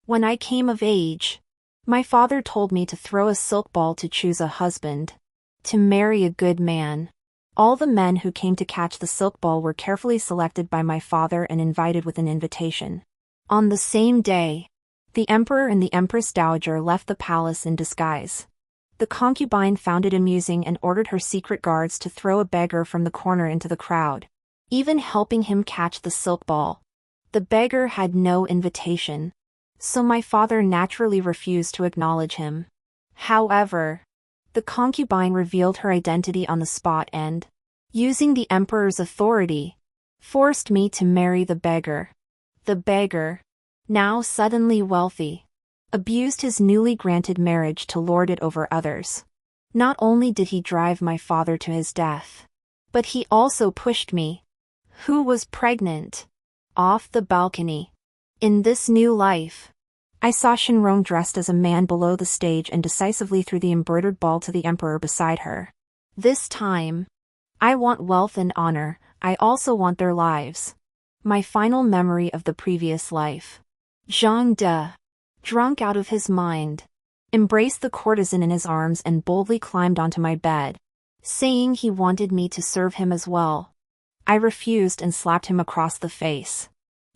When I came of age, my father told me to throw a silk ball to choose a husband, to marry a good man. All the men who came to catch the silk ball were carefully selected by my father and invited with an invitation. On the same day, the emperor and the empress dowager left the palace in disguise. The concubine found it amusing and ordered her secret guards to throw a beggar from the corner into the crowd, even helping him catch the silk ball. The beggar had no invitation, so my father naturally refused to acknowledge him. However, the concubine revealed her identity on the spot and, using the emperor's authority, forced me to marry the beggar. The beggar, now suddenly wealthy, abused his newly granted marriage to lord it over others. Not only did he drive my father to his death, but he also pushed me, who was pregnant, off the balcony. In this new life, I saw Shenrong dressed as a man below the stage and decisively threw the embroidered ball to the emperor beside her. This time, I want wealth and honor, I also want their lives. My final memory of the previous life. Zhang De, drunk out of his mind, embraced the courtesan in his arms and boldly climbed onto my bed, saying he wanted me to serve him as well. I refused and slapped him across the face.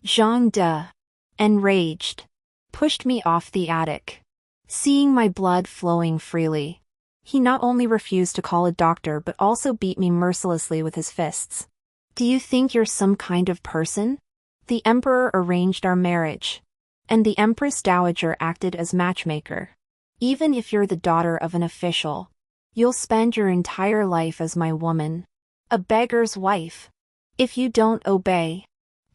Zhang De, enraged, pushed me off the attic. Seeing my blood flowing freely, he not only refused to call a doctor but also beat me mercilessly with his fists. Do you think you're some kind of person? The emperor arranged our marriage, and the empress dowager acted as matchmaker. Even if you're the daughter of an official, you'll spend your entire life as my woman, a beggar's wife. If you don't obey,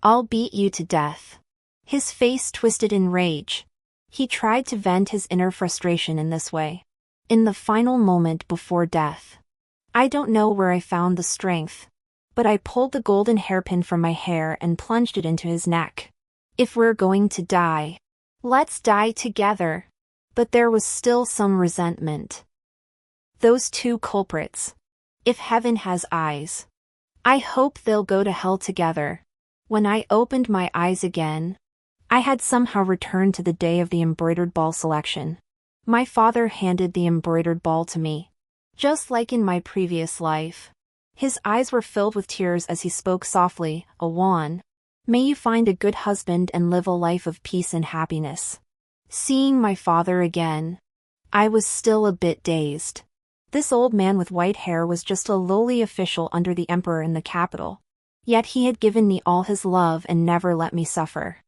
I'll beat you to death. His face twisted in rage. He tried to vent his inner frustration in this way. In the final moment before death, I don't know where I found the strength, but I pulled the golden hairpin from my hair and plunged it into his neck. If we're going to die, let's die together. But there was still some resentment. Those two culprits. If heaven has eyes, I hope they'll go to hell together. When I opened my eyes again, I had somehow returned to the day of the embroidered ball selection. My father handed the embroidered ball to me. Just like in my previous life, his eyes were filled with tears as he spoke softly, "Awan, may you find a good husband and live a life of peace and happiness." Seeing my father again, I was still a bit dazed. This old man with white hair was just a lowly official under the emperor in the capital. Yet he had given me all his love and never let me suffer.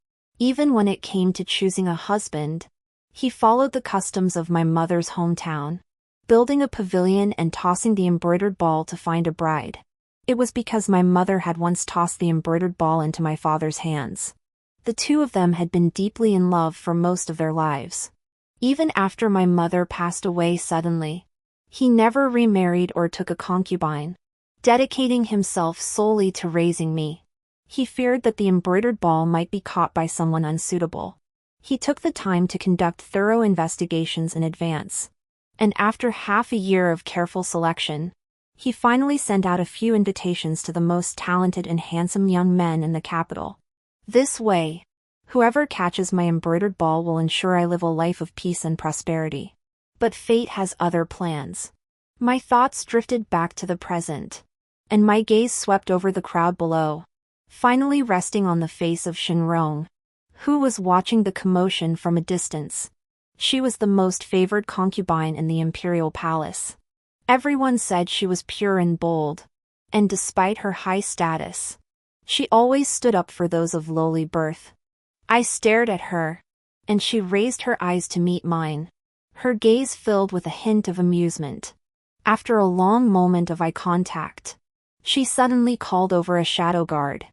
Even when it came to choosing a husband, he followed the customs of my mother's hometown, building a pavilion and tossing the embroidered ball to find a bride. It was because my mother had once tossed the embroidered ball into my father's hands. The two of them had been deeply in love for most of their lives. Even after my mother passed away suddenly, he never remarried or took a concubine, dedicating himself solely to raising me. He feared that the embroidered ball might be caught by someone unsuitable. He took the time to conduct thorough investigations in advance. And after half a year of careful selection, he finally sent out a few invitations to the most talented and handsome young men in the capital. This way, whoever catches my embroidered ball will ensure I live a life of peace and prosperity. But fate has other plans. My thoughts drifted back to the present, and my gaze swept over the crowd below, finally resting on the face of Shenrong, who was watching the commotion from a distance. She was the most favored concubine in the imperial palace. Everyone said she was pure and bold, and despite her high status, she always stood up for those of lowly birth. I stared at her, and she raised her eyes to meet mine, her gaze filled with a hint of amusement. After a long moment of eye contact, she suddenly called over a shadow guard.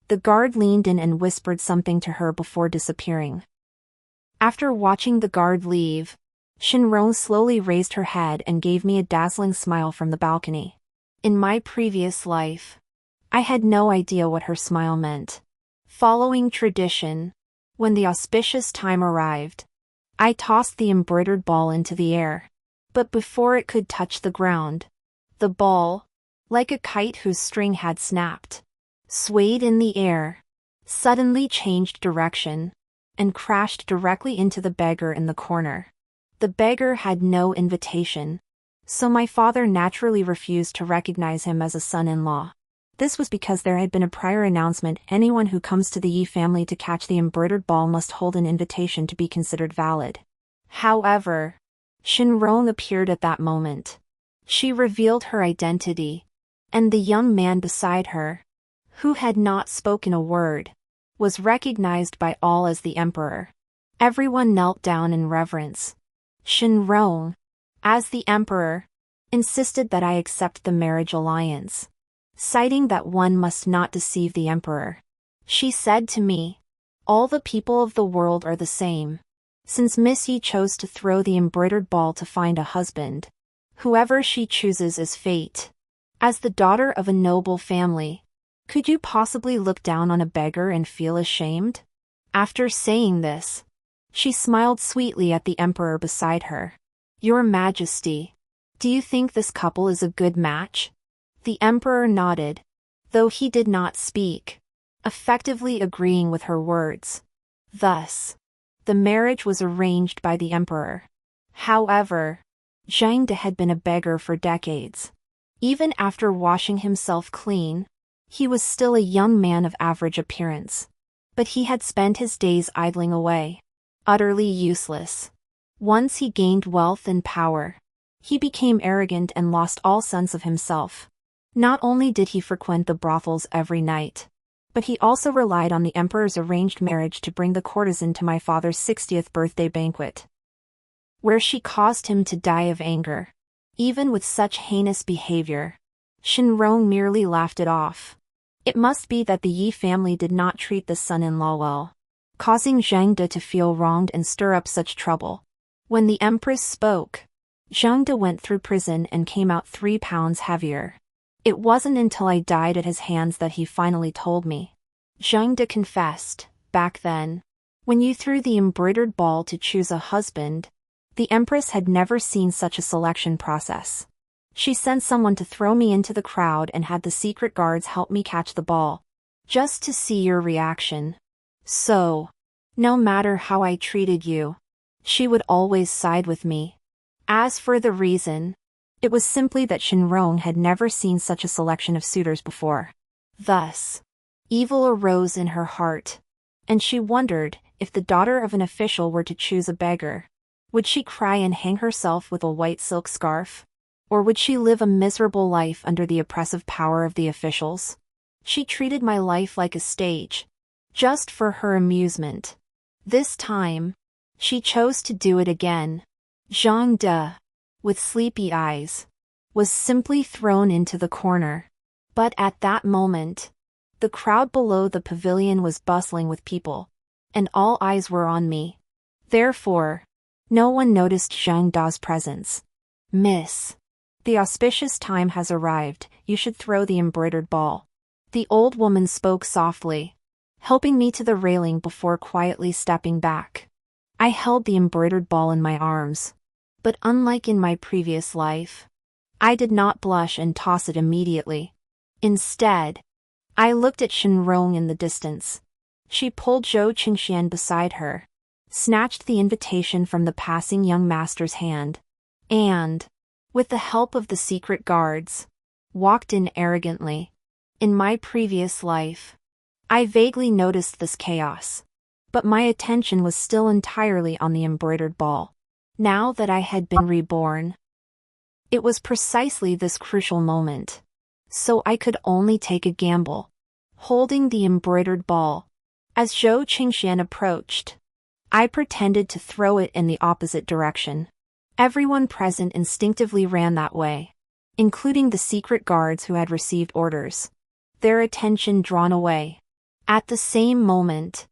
The guard leaned in and whispered something to her before disappearing. After watching the guard leave, Shenrong slowly raised her head and gave me a dazzling smile from the balcony. In my previous life, I had no idea what her smile meant. Following tradition, when the auspicious time arrived, I tossed the embroidered ball into the air. But before it could touch the ground, the ball, like a kite whose string had snapped, swayed in the air, suddenly changed direction, and crashed directly into the beggar in the corner. The beggar had no invitation, so my father naturally refused to recognize him as a son-in-law. This was because there had been a prior announcement: anyone who comes to the Yi family to catch the embroidered ball must hold an invitation to be considered valid. However, Shinrong appeared at that moment. She revealed her identity, and the young man beside her, who had not spoken a word, was recognized by all as the emperor. Everyone knelt down in reverence. Shinrong, as the emperor, insisted that I accept the marriage alliance, citing that one must not deceive the emperor. She said to me, "All the people of the world are the same. Since Miss Yi chose to throw the embroidered ball to find a husband, whoever she chooses is fate. As the daughter of a noble family, could you possibly look down on a beggar and feel ashamed?" After saying this, she smiled sweetly at the emperor beside her. "Your Majesty, do you think this couple is a good match?" The emperor nodded, though he did not speak, effectively agreeing with her words. Thus, the marriage was arranged by the emperor. However, Zhang De had been a beggar for decades. Even after washing himself clean, he was still a young man of average appearance. But he had spent his days idling away, utterly useless. Once he gained wealth and power, he became arrogant and lost all sense of himself. Not only did he frequent the brothels every night, but he also relied on the emperor's arranged marriage to bring the courtesan to my father's 60th birthday banquet, where she caused him to die of anger. Even with such heinous behavior, Shinrong merely laughed it off. It must be that the Yi family did not treat the son-in-law well, causing Zhang De to feel wronged and stir up such trouble. When the empress spoke, Zhang De went through prison and came out 3 pounds heavier. It wasn't until I died at his hands that he finally told me. Zhang De confessed, "Back then, when you threw the embroidered ball to choose a husband, the empress had never seen such a selection process. She sent someone to throw me into the crowd and had the secret guards help me catch the ball, just to see your reaction. So, no matter how I treated you, she would always side with me." As for the reason, it was simply that Shinrong had never seen such a selection of suitors before. Thus, evil arose in her heart, and she wondered, if the daughter of an official were to choose a beggar, would she cry and hang herself with a white silk scarf? Or would she live a miserable life under the oppressive power of the officials? She treated my life like a stage, just for her amusement. This time, she chose to do it again. Zhang De, with sleepy eyes, was simply thrown into the corner. But at that moment, the crowd below the pavilion was bustling with people, and all eyes were on me. Therefore, no one noticed Zhang Da's presence. "Miss, the auspicious time has arrived, you should throw the embroidered ball." The old woman spoke softly, helping me to the railing before quietly stepping back. I held the embroidered ball in my arms. But unlike in my previous life, I did not blush and toss it immediately. Instead, I looked at Shinrong in the distance. She pulled Zhou Qingxian beside her, snatched the invitation from the passing young master's hand, and, with the help of the secret guards, walked in arrogantly. In my previous life, I vaguely noticed this chaos, but my attention was still entirely on the embroidered ball. Now that I had been reborn, it was precisely this crucial moment, so I could only take a gamble, holding the embroidered ball. As Zhou Qingxian approached, I pretended to throw it in the opposite direction. Everyone present instinctively ran that way, including the secret guards who had received orders, their attention drawn away. At the same moment,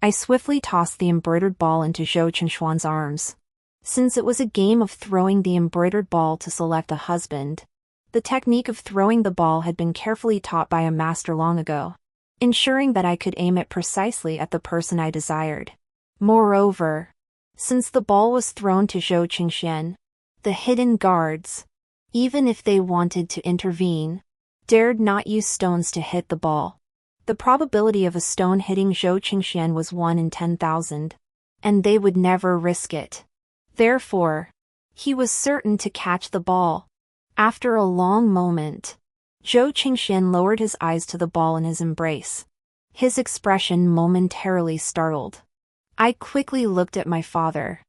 I swiftly tossed the embroidered ball into Zhou Qingxian's arms. Since it was a game of throwing the embroidered ball to select a husband, the technique of throwing the ball had been carefully taught by a master long ago, ensuring that I could aim it precisely at the person I desired. Moreover, since the ball was thrown to Zhou Qingxian, the hidden guards, even if they wanted to intervene, dared not use stones to hit the ball. The probability of a stone hitting Zhou Qingxian was 1 in 10,000. And they would never risk it. Therefore, he was certain to catch the ball. After a long moment, Zhou Qingxian lowered his eyes to the ball in his embrace. His expression momentarily startled. I quickly looked at my father,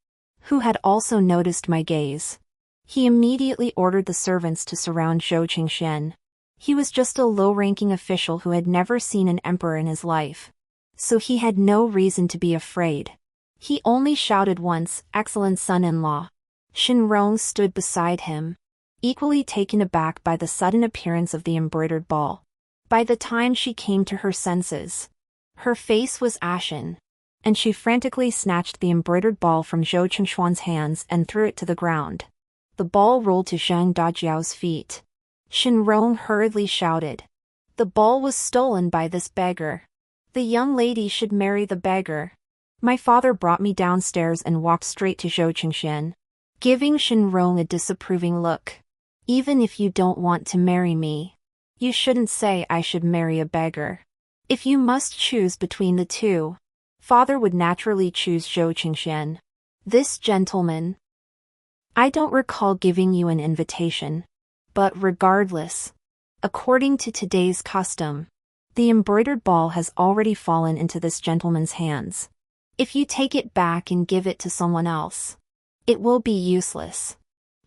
who had also noticed my gaze. He immediately ordered the servants to surround Zhou Qingxian. He was just a low-ranking official who had never seen an emperor in his life, so he had no reason to be afraid. He only shouted once, "Excellent son-in-law." Shenrong stood beside him, equally taken aback by the sudden appearance of the embroidered ball. By the time she came to her senses, her face was ashen, and she frantically snatched the embroidered ball from Zhou Qingxian's hands and threw it to the ground. The ball rolled to Zhang Dajiao's feet. Shenrong hurriedly shouted, "The ball was stolen by this beggar. The young lady should marry the beggar." My father brought me downstairs and walked straight to Zhou Qingxian, giving Shenrong a disapproving look. "Even if you don't want to marry me, you shouldn't say I should marry a beggar. If you must choose between the two, father would naturally choose Zhou Qingxian. This gentleman. I don't recall giving you an invitation, but regardless, according to today's custom, the embroidered ball has already fallen into this gentleman's hands. If you take it back and give it to someone else, it will be useless."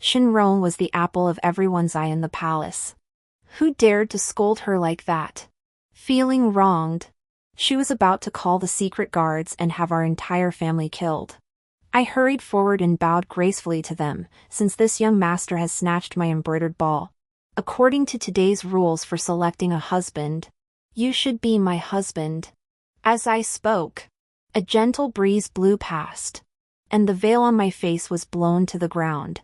Shenrong was the apple of everyone's eye in the palace. Who dared to scold her like that? Feeling wronged, she was about to call the secret guards and have our entire family killed. I hurried forward and bowed gracefully to them, since this young master has snatched my embroidered ball. According to today's rules for selecting a husband, you should be my husband. As I spoke, a gentle breeze blew past, and the veil on my face was blown to the ground.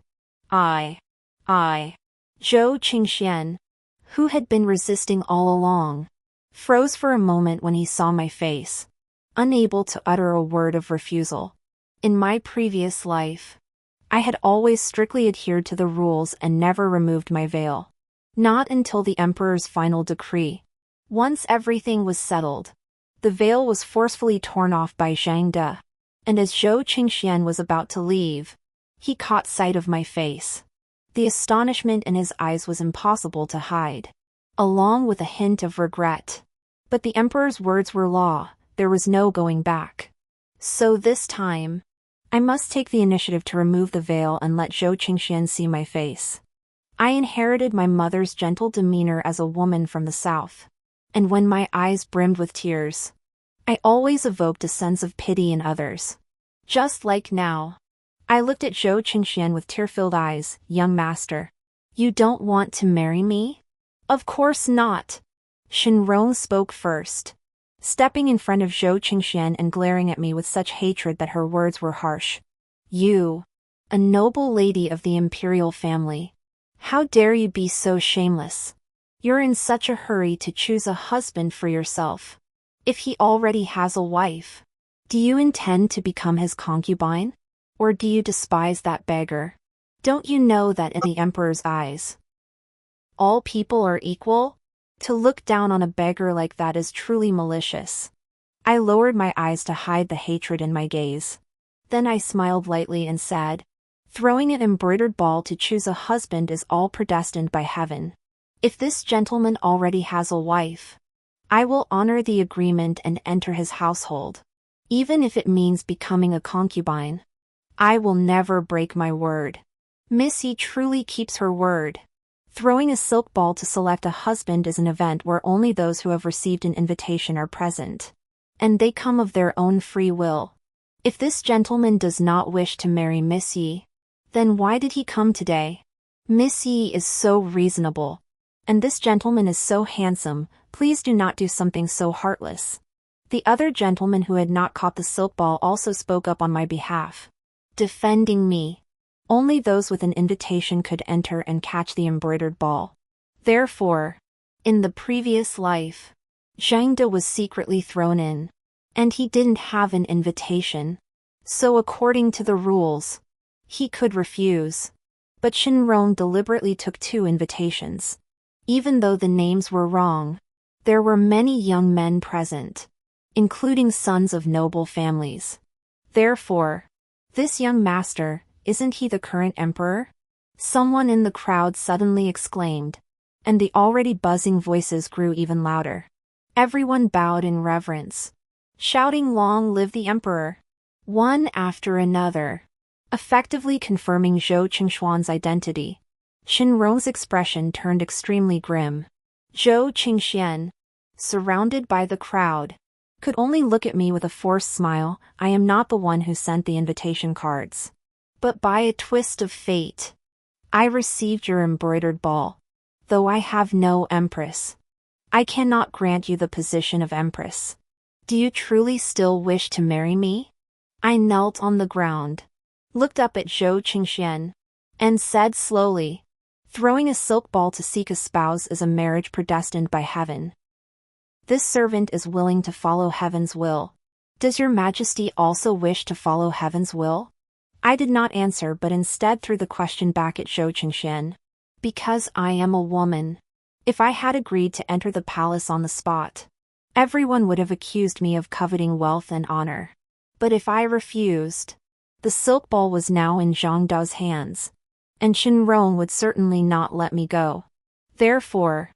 Zhou Qingxian, who had been resisting all along, froze for a moment when he saw my face, unable to utter a word of refusal. In my previous life, I had always strictly adhered to the rules and never removed my veil. Not until the emperor's final decree. Once everything was settled, the veil was forcefully torn off by Zhang De, and as Zhou Qingxian was about to leave, he caught sight of my face. The astonishment in his eyes was impossible to hide, along with a hint of regret. But the emperor's words were law, there was no going back. So this time, I must take the initiative to remove the veil and let Zhou Qingxian see my face. I inherited my mother's gentle demeanor as a woman from the south, and when my eyes brimmed with tears, I always evoked a sense of pity in others. Just like now, I looked at Zhou Qingxian with tear-filled eyes. "Young master, you don't want to marry me?" "Of course not." Shenrong spoke first, stepping in front of Zhou Qingxian and glaring at me with such hatred that her words were harsh. "You, a noble lady of the imperial family, how dare you be so shameless? You're in such a hurry to choose a husband for yourself. If he already has a wife, do you intend to become his concubine? Or do you despise that beggar? Don't you know that in the emperor's eyes, all people are equal? To look down on a beggar like that is truly malicious." I lowered my eyes to hide the hatred in my gaze. Then I smiled lightly and said, "Throwing an embroidered ball to choose a husband is all predestined by heaven. If this gentleman already has a wife, I will honor the agreement and enter his household, even if it means becoming a concubine. I will never break my word." Missy truly keeps her word. Throwing a silk ball to select a husband is an event where only those who have received an invitation are present, and they come of their own free will. If this gentleman does not wish to marry Missy, then why did he come today? Missy is so reasonable, and this gentleman is so handsome. Please do not do something so heartless. The other gentleman who had not caught the silk ball also spoke up on my behalf, defending me. Only those with an invitation could enter and catch the embroidered ball. Therefore, in the previous life, Zhang De was secretly thrown in, and he didn't have an invitation. So according to the rules, he could refuse. But Shenrong deliberately took 2 invitations. Even though the names were wrong, There were many young men present, including sons of noble families. Therefore, this young master, isn't he the current emperor? Someone in the crowd suddenly exclaimed, and the already buzzing voices grew even louder. Everyone bowed in reverence, shouting "Long live the emperor!" one after another, effectively confirming Zhou Qingshuan's identity. Shenrong's expression turned extremely grim. Zhou Qingxian, surrounded by the crowd, could only look at me with a forced smile. I am not the one who sent the invitation cards. But by a twist of fate, I received your embroidered ball. Though I have no empress, I cannot grant you the position of empress. Do you truly still wish to marry me? I knelt on the ground, looked up at Zhou Qingxian, and said slowly, "Throwing a silk ball to seek a spouse is a marriage predestined by heaven. This servant is willing to follow heaven's will. Does your majesty also wish to follow heaven's will?" I did not answer but instead threw the question back at Zhou Qingxian. Because I am a woman. If I had agreed to enter the palace on the spot, everyone would have accused me of coveting wealth and honor. But if I refused, the silk ball was now in Zhang Dao's hands, and Shenrong would certainly not let me go. Therefore,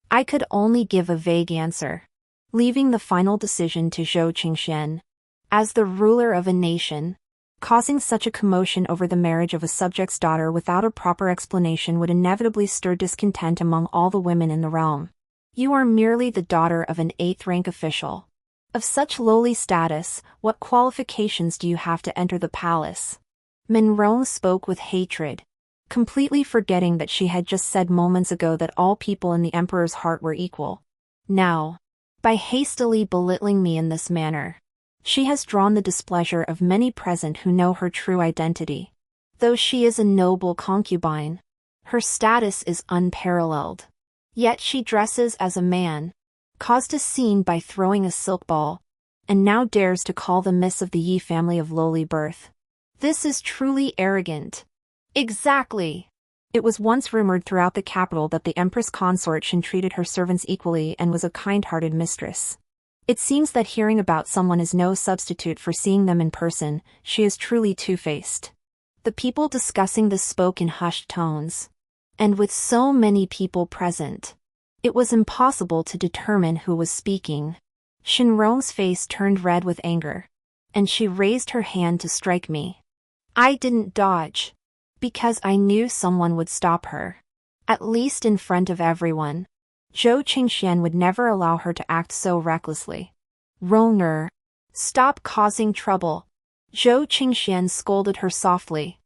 I could only give a vague answer, leaving the final decision to Zhou Qingxian. As the ruler of a nation, causing such a commotion over the marriage of a subject's daughter without a proper explanation would inevitably stir discontent among all the women in the realm. You are merely the daughter of an 8th-rank official. Of such lowly status, what qualifications do you have to enter the palace? Minrong spoke with hatred, completely forgetting that she had just said moments ago that all people in the emperor's heart were equal. Now, by hastily belittling me in this manner, she has drawn the displeasure of many present who know her true identity. Though she is a noble concubine, her status is unparalleled. Yet she dresses as a man, caused a scene by throwing a silk ball, and now dares to call the miss of the Yi family of lowly birth. This is truly arrogant. Exactly. It was once rumored throughout the capital that the Empress consort Shen treated her servants equally and was a kind-hearted mistress. It seems that hearing about someone is no substitute for seeing them in person. She is truly two-faced. The people discussing this spoke in hushed tones, and with so many people present, it was impossible to determine who was speaking. Shenrong's face turned red with anger, and she raised her hand to strike me. I didn't dodge, because I knew someone would stop her, at least in front of everyone. Zhou Qingxian would never allow her to act so recklessly. Ronger, stop causing trouble. Zhou Qingxian scolded her softly.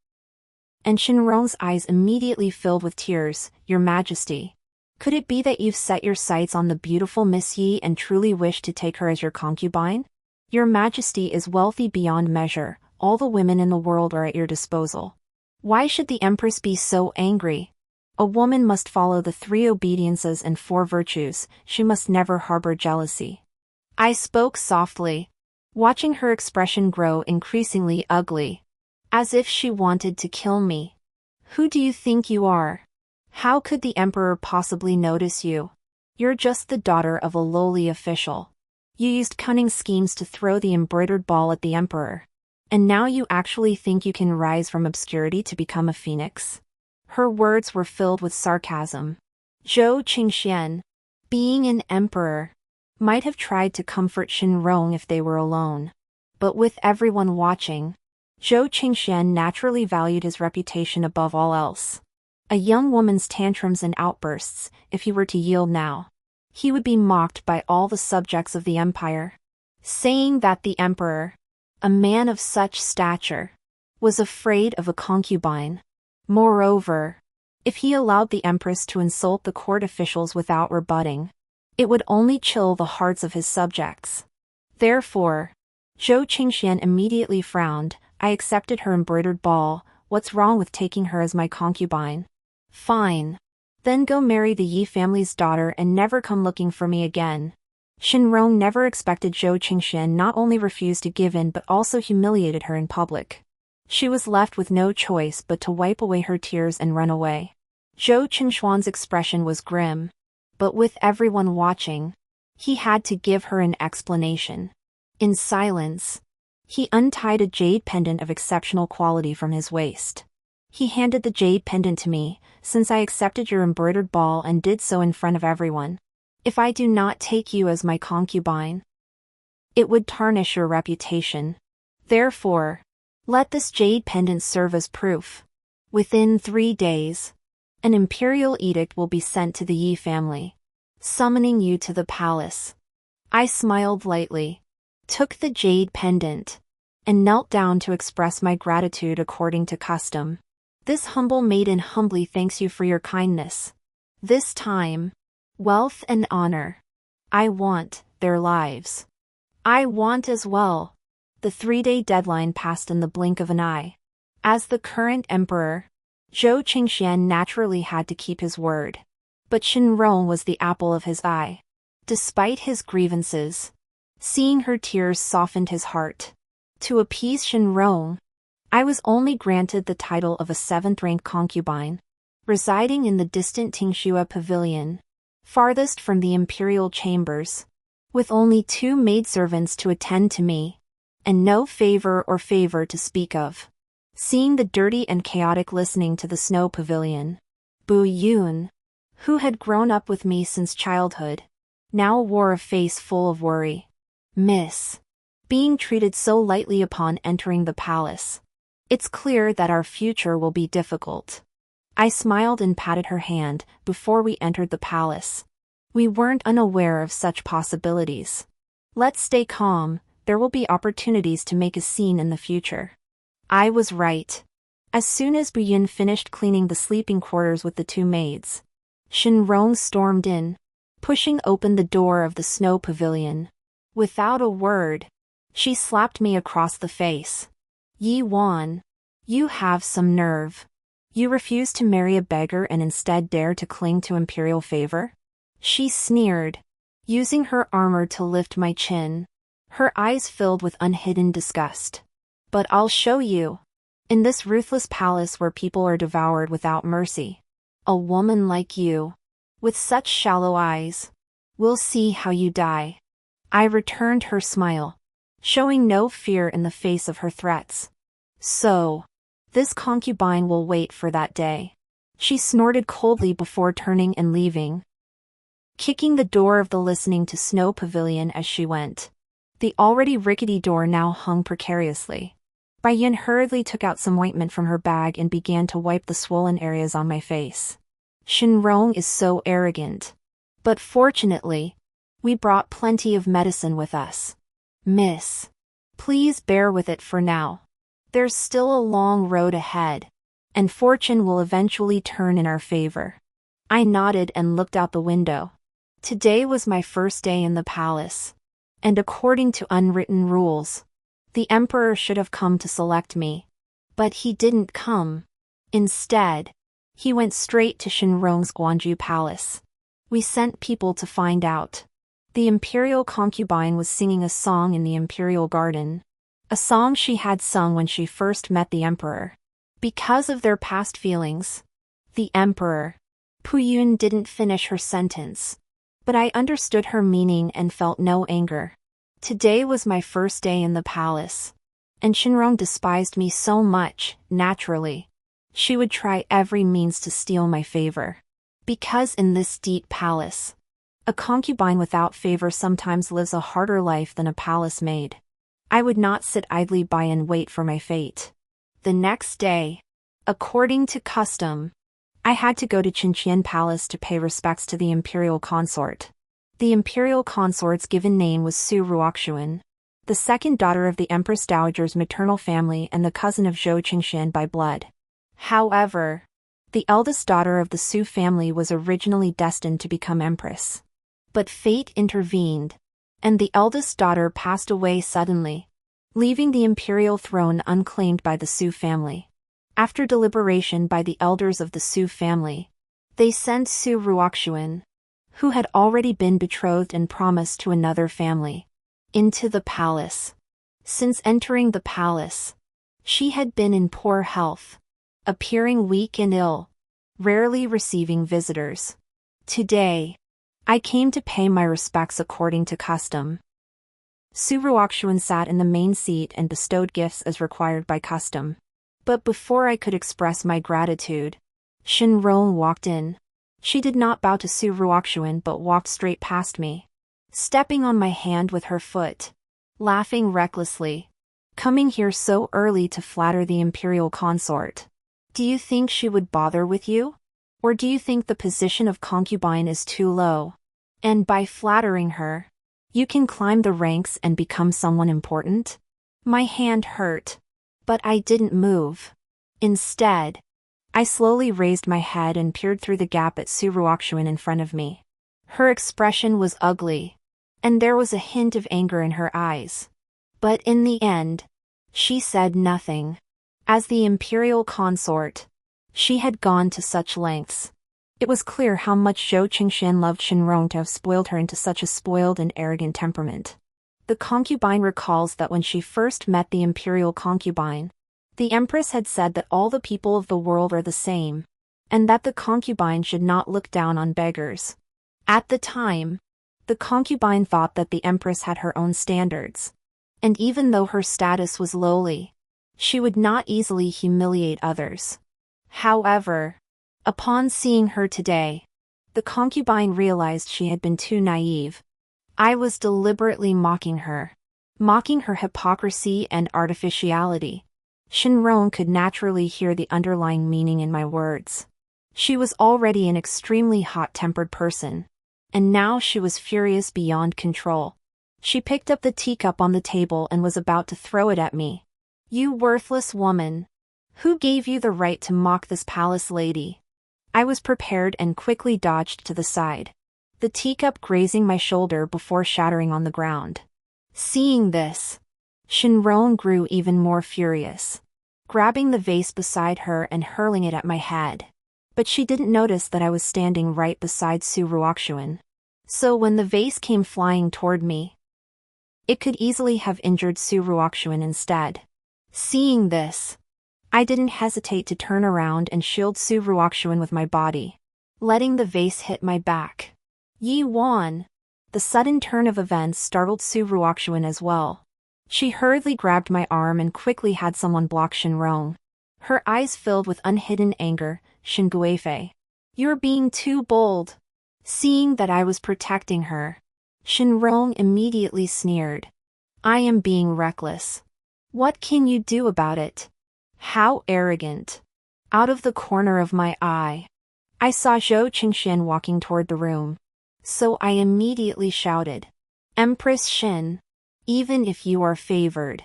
And Shenrong's eyes immediately filled with tears. Your Majesty, could it be that you've set your sights on the beautiful Miss Yi and truly wish to take her as your concubine? Your Majesty is wealthy beyond measure. All the women in the world are at your disposal. Why should the Empress be so angry? A woman must follow the 3 obediences and 4 virtues. She must never harbor jealousy. I spoke softly, watching her expression grow increasingly ugly, as if she wanted to kill me. Who do you think you are? How could the Emperor possibly notice you? You're just the daughter of a lowly official. You used cunning schemes to throw the embroidered ball at the Emperor, and now you actually think you can rise from obscurity to become a phoenix? Her words were filled with sarcasm. Zhou Qingxian, being an emperor, might have tried to comfort Shenrong if they were alone. But with everyone watching, Zhou Qingxian naturally valued his reputation above all else. A young woman's tantrums and outbursts, if he were to yield now, he would be mocked by all the subjects of the empire, saying that the emperor, a man of such stature, was afraid of a concubine. Moreover, if he allowed the Empress to insult the court officials without rebutting, it would only chill the hearts of his subjects. Therefore, Zhou Qingxian immediately frowned. I accepted her embroidered ball. What's wrong with taking her as my concubine? Fine. Then go marry the Yi family's daughter and never come looking for me again. Shenrong never expected Zhou Qingxian not only refused to give in but also humiliated her in public. She was left with no choice but to wipe away her tears and run away. Zhou Qingshuan's expression was grim, but with everyone watching, He had to give her an explanation. In silence, he untied a jade pendant of exceptional quality from his waist. He handed the jade pendant to me, since I accepted your embroidered ball and did so in front of everyone. If I do not take you as my concubine, it would tarnish your reputation. Therefore, let this jade pendant serve as proof. Within 3 days, an imperial edict will be sent to the Yi family, summoning you to the palace. I smiled lightly, took the jade pendant, and knelt down to express my gratitude according to custom. This humble maiden humbly thanks you for your kindness. This time, wealth and honor. I want their lives. I want as well. The 3-day deadline passed in the blink of an eye. As the current emperor, Zhou Qingxian naturally had to keep his word. But Shenrong was the apple of his eye. Despite his grievances, seeing her tears softened his heart. To appease Shenrong, I was only granted the title of a 7th-ranked concubine, residing in the distant Tingxua pavilion, farthest from the imperial chambers, with only 2 maidservants to attend to me, and no favor to speak of. Seeing the dirty and chaotic listening to the snow pavilion, Bu Yun, who had grown up with me since childhood, now wore a face full of worry. Miss, being treated so lightly upon entering the palace. It's clear that our future will be difficult. I smiled and patted her hand before we entered the palace. We weren't unaware of such possibilities. Let's stay calm, there will be opportunities to make a scene in the future. I was right. As soon as Bu Yun finished cleaning the sleeping quarters with the 2 maids, Shenrong stormed in, pushing open the door of the snow pavilion. Without a word, she slapped me across the face. Yi Wan, you have some nerve. You refuse to marry a beggar and instead dare to cling to imperial favor? She sneered, using her armor to lift my chin. Her eyes filled with unhidden disgust. But I'll show you. In this ruthless palace where people are devoured without mercy, a woman like you, with such shallow eyes, will see how you die. I returned her smile, showing no fear in the face of her threats. So, this concubine will wait for that day. She snorted coldly before turning and leaving, kicking the door of the listening to snow pavilion as she went. The already rickety door now hung precariously. Bai Yin hurriedly took out some ointment from her bag and began to wipe the swollen areas on my face. Shenrong is so arrogant. But fortunately, we brought plenty of medicine with us. Miss, please bear with it for now. There's still a long road ahead, and fortune will eventually turn in our favor. I nodded and looked out the window. Today was my first day in the palace, and according to unwritten rules, the emperor should have come to select me. But he didn't come. Instead, he went straight to Shenrong's Guanju palace. We sent people to find out. The imperial concubine was singing a song in the imperial garden. A song she had sung when she first met the emperor. Because of their past feelings, the emperor, Pu Yun, didn't finish her sentence. But I understood her meaning and felt no anger. Today was my first day in the palace, and Shenrong despised me so much, naturally. She would try every means to steal my favor. Because in this deep palace, a concubine without favor sometimes lives a harder life than a palace maid. I would not sit idly by and wait for my fate. The next day, according to custom, I had to go to Qinqian Palace to pay respects to the imperial consort. The imperial consort's given name was Su Ruoxuan, the second daughter of the Empress Dowager's maternal family and the cousin of Zhou Qingxian by blood. However, the eldest daughter of the Su family was originally destined to become empress. But fate intervened, and the eldest daughter passed away suddenly, leaving the imperial throne unclaimed by the Su family. After deliberation by the elders of the Su family, they sent Su Ruoxuan, who had already been betrothed and promised to another family, into the palace. Since entering the palace, she had been in poor health, appearing weak and ill, rarely receiving visitors. Today, I came to pay my respects according to custom. Su Ruoxuan sat in the main seat and bestowed gifts as required by custom. But before I could express my gratitude, Shinrong walked in. She did not bow to Su Ruoxuan but walked straight past me, stepping on my hand with her foot, laughing recklessly. Coming here so early to flatter the imperial consort. Do you think she would bother with you? Or do you think the position of concubine is too low? And by flattering her, you can climb the ranks and become someone important? My hand hurt, but I didn't move. Instead, I slowly raised my head and peered through the gap at Su Ruoxuan in front of me. Her expression was ugly, and there was a hint of anger in her eyes. But in the end, she said nothing. As the imperial consort, she had gone to such lengths. It was clear how much Zhou Qingxian loved Shinrong to have spoiled her into such a spoiled and arrogant temperament. The concubine recalls that when she first met the imperial concubine, the empress had said that all the people of the world are the same, and that the concubine should not look down on beggars. At the time, the concubine thought that the empress had her own standards, and even though her status was lowly, she would not easily humiliate others. However, upon seeing her today, the concubine realized she had been too naive. I was deliberately mocking her hypocrisy and artificiality. Shinrong could naturally hear the underlying meaning in my words. She was already an extremely hot-tempered person, and now she was furious beyond control. She picked up the teacup on the table and was about to throw it at me. You worthless woman! Who gave you the right to mock this palace lady? I was prepared and quickly dodged to the side, the teacup grazing my shoulder before shattering on the ground. Seeing this, Shinrong grew even more furious, grabbing the vase beside her and hurling it at my head. But she didn't notice that I was standing right beside Su Ruoxuan. So when the vase came flying toward me, it could easily have injured Su Ruoxuan instead. Seeing this, I didn't hesitate to turn around and shield Su Ruoxuan with my body, letting the vase hit my back. Yi Wan! The sudden turn of events startled Su Ruoxuan as well. She hurriedly grabbed my arm and quickly had someone block Shinrong. Her eyes filled with unhidden anger. Shin Guifei, you're being too bold. Seeing that I was protecting her, Shinrong immediately sneered. I am being reckless. What can you do about it? How arrogant. Out of the corner of my eye, I saw Zhou Qingxian walking toward the room. So I immediately shouted, Empress Shin, even if you are favored,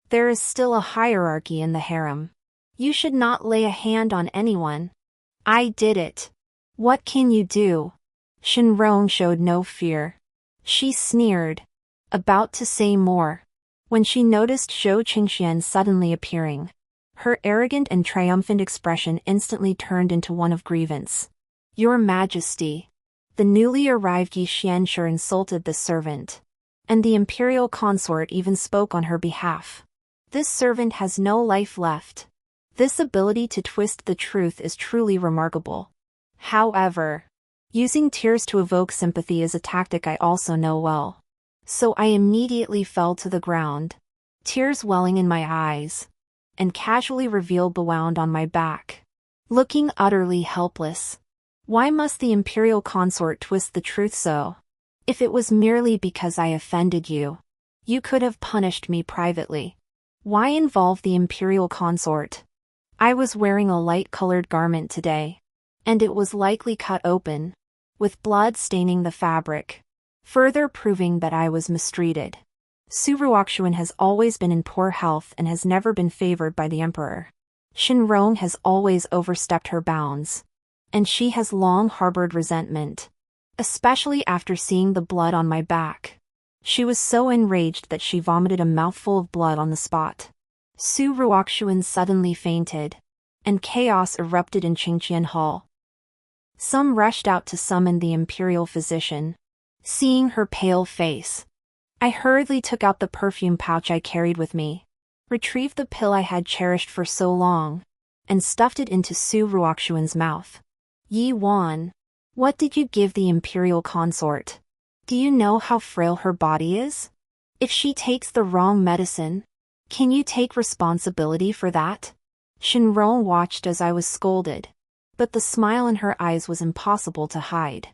there is still a hierarchy in the harem. You should not lay a hand on anyone. I did it. What can you do? Shinrong showed no fear. She sneered, about to say more, when she noticed Zhou Qingxian suddenly appearing. Her arrogant and triumphant expression instantly turned into one of grievance. Your Majesty. The newly arrived Yi Xianshi insulted the servant, and the imperial consort even spoke on her behalf. This servant has no life left. This ability to twist the truth is truly remarkable. However, using tears to evoke sympathy is a tactic I also know well. So I immediately fell to the ground, tears welling in my eyes, and casually revealed the wound on my back. Looking utterly helpless. Why must the imperial consort twist the truth so? If it was merely because I offended you, you could have punished me privately. Why involve the imperial consort? I was wearing a light-colored garment today, and it was likely cut open, with blood staining the fabric, further proving that I was mistreated. Su Ruoxuan has always been in poor health and has never been favored by the emperor. Shinrong has always overstepped her bounds, and she has long harbored resentment, especially after seeing the blood on my back. She was so enraged that she vomited a mouthful of blood on the spot. Su Ruoxuan suddenly fainted, and chaos erupted in Qingqian Hall. Some rushed out to summon the imperial physician. Seeing her pale face, I hurriedly took out the perfume pouch I carried with me, retrieved the pill I had cherished for so long, and stuffed it into Su Ruoxuan's mouth. Yi Wan, What did you give the imperial consort? Do you know how frail her body is? If she takes the wrong medicine, can you take responsibility for that? Shinron watched as I was scolded, but the smile in her eyes was impossible to hide.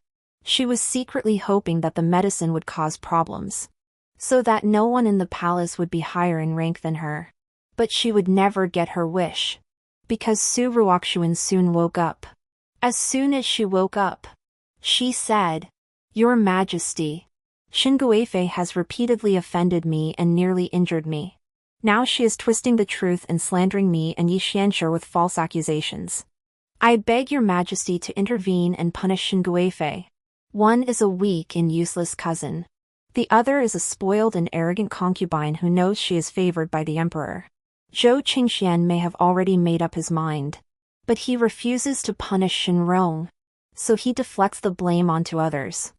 She was secretly hoping that the medicine would cause problems, so that no one in the palace would be higher in rank than her. But she would never get her wish, because Su Ruoxuan soon woke up. As soon as she woke up, she said, "Your Majesty, Xinguifei has repeatedly offended me and nearly injured me. Now she is twisting the truth and slandering me and Yi Xianshi with false accusations. I beg your Majesty to intervene and punish Xinguifei. One is a weak and useless cousin. The other is a spoiled and arrogant concubine who knows she is favored by the emperor." Zhou Qingxian may have already made up his mind, but he refuses to punish Shinrong, so he deflects the blame onto others,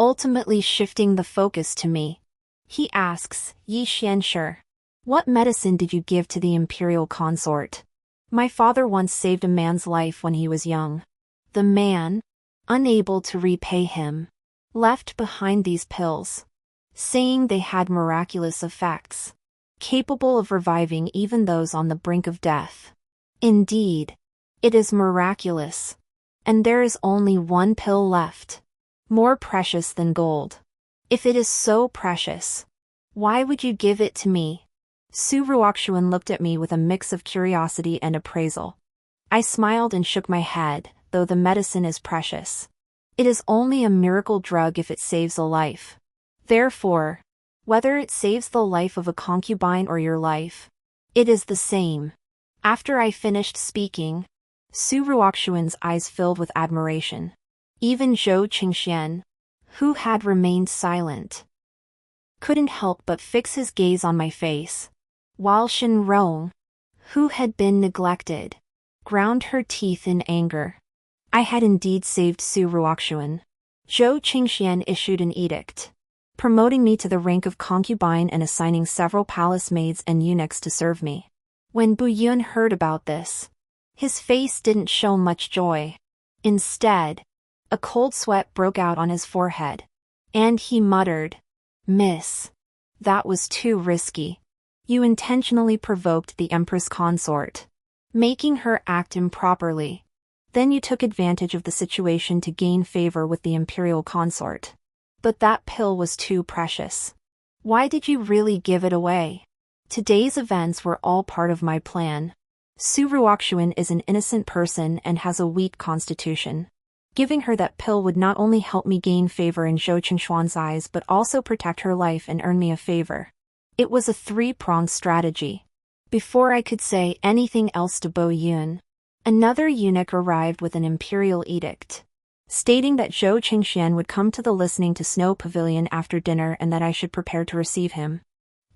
ultimately shifting the focus to me. He asks, "Yi Xianshi, what medicine did you give to the imperial consort? My father once saved a man's life when he was young. The man, unable to repay him, left behind these pills, saying they had miraculous effects, capable of reviving even those on the brink of death. Indeed, it is miraculous. And there is only one pill left, more precious than gold. If it is so precious, why would you give it to me?" Su Ruoxuan looked at me with a mix of curiosity and appraisal. I smiled and shook my head, though the medicine is precious. It is only a miracle drug if it saves a life. Therefore, whether it saves the life of a concubine or your life, it is the same. After I finished speaking, Su Ruoxuan's eyes filled with admiration. Even Zhou Qingxian, who had remained silent, couldn't help but fix his gaze on my face, while Shinrong, who had been neglected, ground her teeth in anger. I had indeed saved Su Ruoxuan. Zhou Qingxian issued an edict, promoting me to the rank of concubine and assigning several palace maids and eunuchs to serve me. When Bu Yun heard about this, his face didn't show much joy. Instead, a cold sweat broke out on his forehead, and he muttered, "Miss, that was too risky. You intentionally provoked the Empress consort, making her act improperly. Then you took advantage of the situation to gain favor with the imperial consort. But that pill was too precious. Why did you really give it away?" Today's events were all part of my plan. Su Ruoxuan is an innocent person and has a weak constitution. Giving her that pill would not only help me gain favor in Zhou Qingxuan's eyes but also protect her life and earn me a favor. It was a three-pronged strategy. Before I could say anything else to Bo Yun, another eunuch arrived with an imperial edict, stating that Zhou Qingxian would come to the listening to Snow Pavilion after dinner and that I should prepare to receive him.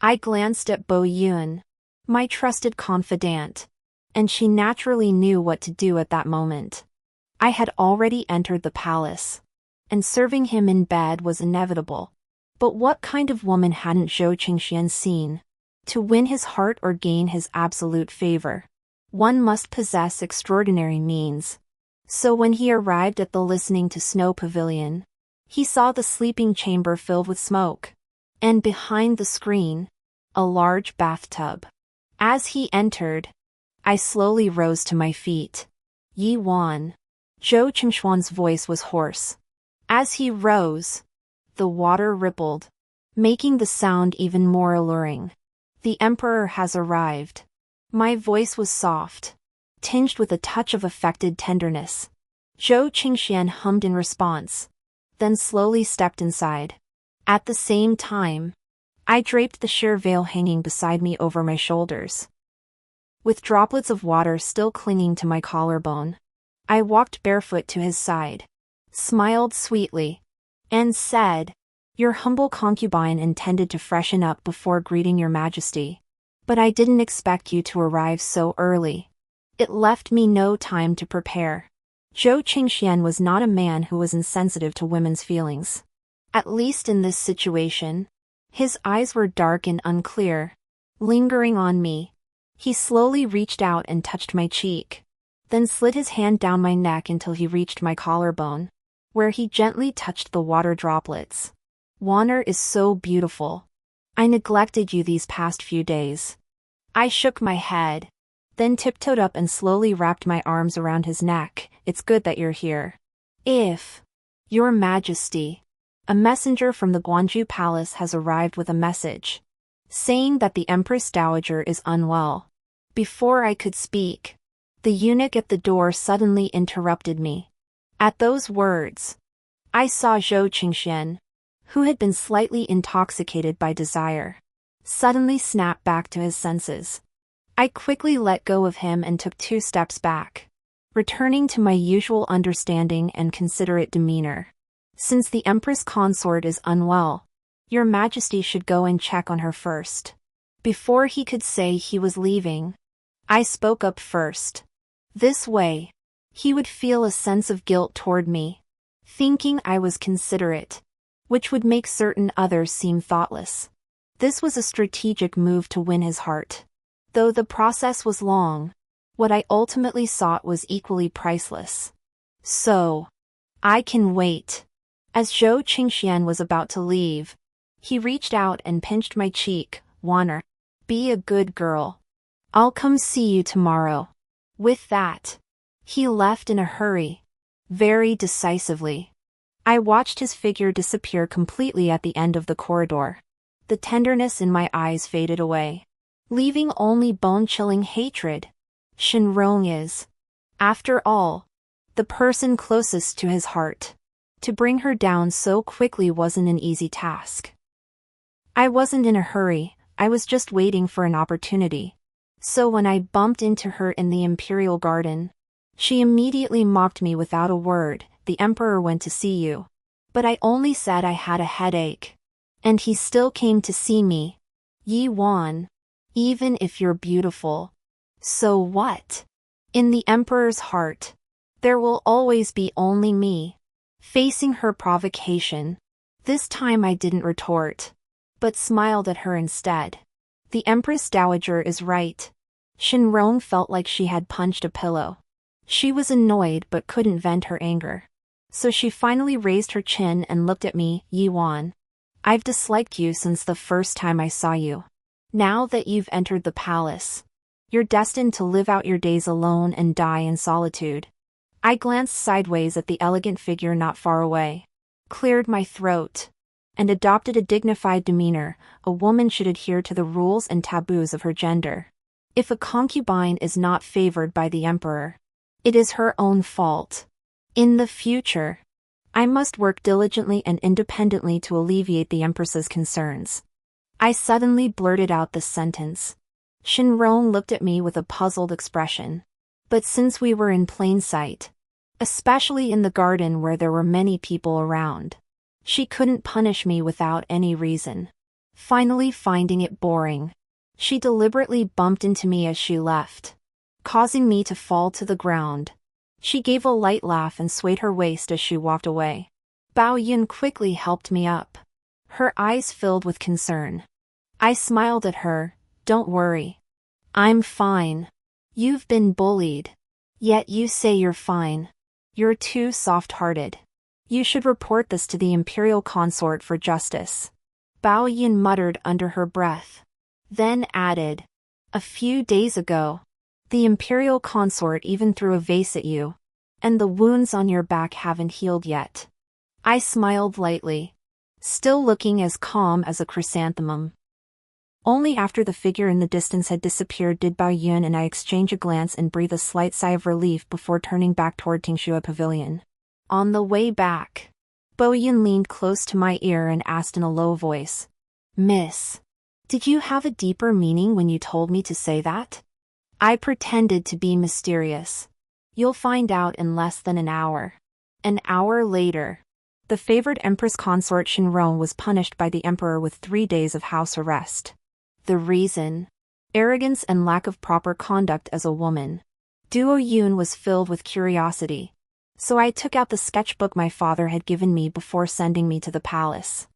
I glanced at Bo Yun, my trusted confidant, and she naturally knew what to do at that moment. I had already entered the palace, and serving him in bed was inevitable. But what kind of woman hadn't Zhou Qingxian seen? To win his heart or gain his absolute favor, one must possess extraordinary means. So when he arrived at the listening to Snow Pavilion, he saw the sleeping chamber filled with smoke, and behind the screen, a large bathtub. As he entered, I slowly rose to my feet. "Yi Wan." Zhou Qingxuan's voice was hoarse. As he rose, the water rippled, making the sound even more alluring. "The emperor has arrived." My voice was soft, tinged with a touch of affected tenderness. Zhou Qingxian hummed in response, then slowly stepped inside. At the same time, I draped the sheer veil hanging beside me over my shoulders. With droplets of water still clinging to my collarbone, I walked barefoot to his side, smiled sweetly, and said, "Your humble concubine intended to freshen up before greeting your Majesty, but I didn't expect you to arrive so early." It left me no time to prepare. Zhou Qingxian was not a man who was insensitive to women's feelings. At least in this situation, his eyes were dark and unclear, lingering on me. He slowly reached out and touched my cheek, then slid his hand down my neck until he reached my collarbone. where he gently touched the water droplets. "Water is so beautiful. I neglected you these past few days." I shook my head, then tiptoed up and slowly wrapped my arms around his neck. "It's good that you're here. If Your Majesty, a messenger from the Guanju Palace has arrived with a message, saying that the Empress Dowager is unwell." Before I could speak, the eunuch at the door suddenly interrupted me. At those words, I saw Zhou Qingxian, who had been slightly intoxicated by desire, suddenly snap back to his senses. I quickly let go of him and took 2 steps back, returning to my usual understanding and considerate demeanor. "Since the Empress Consort is unwell, Your Majesty should go and check on her first." Before he could say he was leaving, I spoke up first. This way, he would feel a sense of guilt toward me, thinking I was considerate, which would make certain others seem thoughtless. This was a strategic move to win his heart. Though the process was long, what I ultimately sought was equally priceless. "So, I can wait." As Zhou Qingxian was about to leave, he reached out and pinched my cheek. "Waner, be a good girl. I'll come see you tomorrow." With that, he left in a hurry, very decisively. I watched his figure disappear completely at the end of the corridor. The tenderness in my eyes faded away, leaving only bone-chilling hatred. Shenrong is, after all, the person closest to his heart. To bring her down so quickly wasn't an easy task. I wasn't in a hurry, I was just waiting for an opportunity. So when I bumped into her in the Imperial Garden, she immediately mocked me without a word. "The Emperor went to see you." But I only said I had a headache. And he still came to see me. "Yi Wan, even if you're beautiful, so what? In the Emperor's heart, there will always be only me." Facing her provocation, this time I didn't retort, but smiled at her instead. The Empress Dowager is right. Shenrong felt like she had punched a pillow. She was annoyed but couldn't vent her anger. So she finally raised her chin and looked at me. "Yi Wan, I've disliked you since the first time I saw you. Now that you've entered the palace, you're destined to live out your days alone and die in solitude." I glanced sideways at the elegant figure not far away, cleared my throat, and adopted a dignified demeanor. A woman should adhere to the rules and taboos of her gender. If a concubine is not favored by the Emperor, it is her own fault. In the future, I must work diligently and independently to alleviate the Empress's concerns. I suddenly blurted out this sentence. Shenrong looked at me with a puzzled expression. But since we were in plain sight, especially in the garden where there were many people around, she couldn't punish me without any reason. Finally finding it boring, she deliberately bumped into me as she left, causing me to fall to the ground. She gave a light laugh and swayed her waist as she walked away. Bao Yun quickly helped me up, her eyes filled with concern. I smiled at her. "Don't worry. I'm fine. You've been bullied, yet you say you're fine. You're too soft-hearted. You should report this to the Imperial Consort for justice." Bao Yin muttered under her breath, then added, "A few days ago, the Imperial Consort even threw a vase at you, and the wounds on your back haven't healed yet." I smiled lightly, still looking as calm as a chrysanthemum. Only after the figure in the distance had disappeared did Bao Yun and I exchange a glance and breathe a slight sigh of relief before turning back toward Tingxue Pavilion. On the way back, Bao Yun leaned close to my ear and asked in a low voice, "Miss, did you have a deeper meaning when you told me to say that?" I pretended to be mysterious. "You'll find out in less than an hour." An hour later, the favored Empress Consort Shenrong was punished by the Emperor with 3 days of house arrest. The reason? Arrogance and lack of proper conduct as a woman. Duo Yun was filled with curiosity, so I took out the sketchbook my father had given me before sending me to the palace.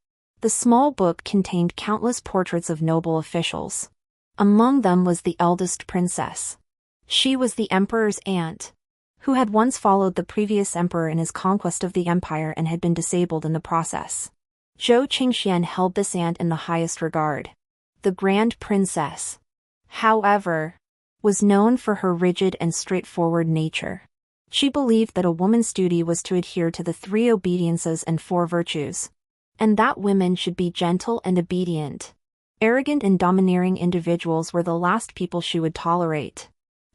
The small book contained countless portraits of noble officials. Among them was the eldest princess. She was the emperor's aunt, who had once followed the previous emperor in his conquest of the empire and had been disabled in the process. Zhou Qingxian held this aunt in the highest regard. The Grand Princess, however, was known for her rigid and straightforward nature. She believed that a woman's duty was to adhere to the 3 obediences and 4 virtues, and that women should be gentle and obedient. Arrogant and domineering individuals were the last people she would tolerate.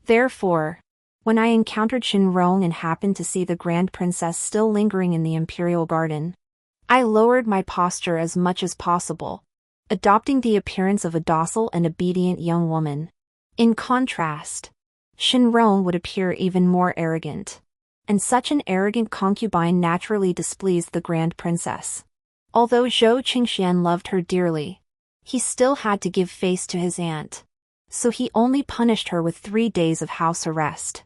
Therefore, when I encountered Shenrong and happened to see the Grand Princess still lingering in the imperial garden, I lowered my posture as much as possible, adopting the appearance of a docile and obedient young woman. In contrast, Shenrong would appear even more arrogant, and such an arrogant concubine naturally displeased the Grand Princess. Although Zhou Qingxian loved her dearly, he still had to give face to his aunt, so he only punished her with 3 days of house arrest.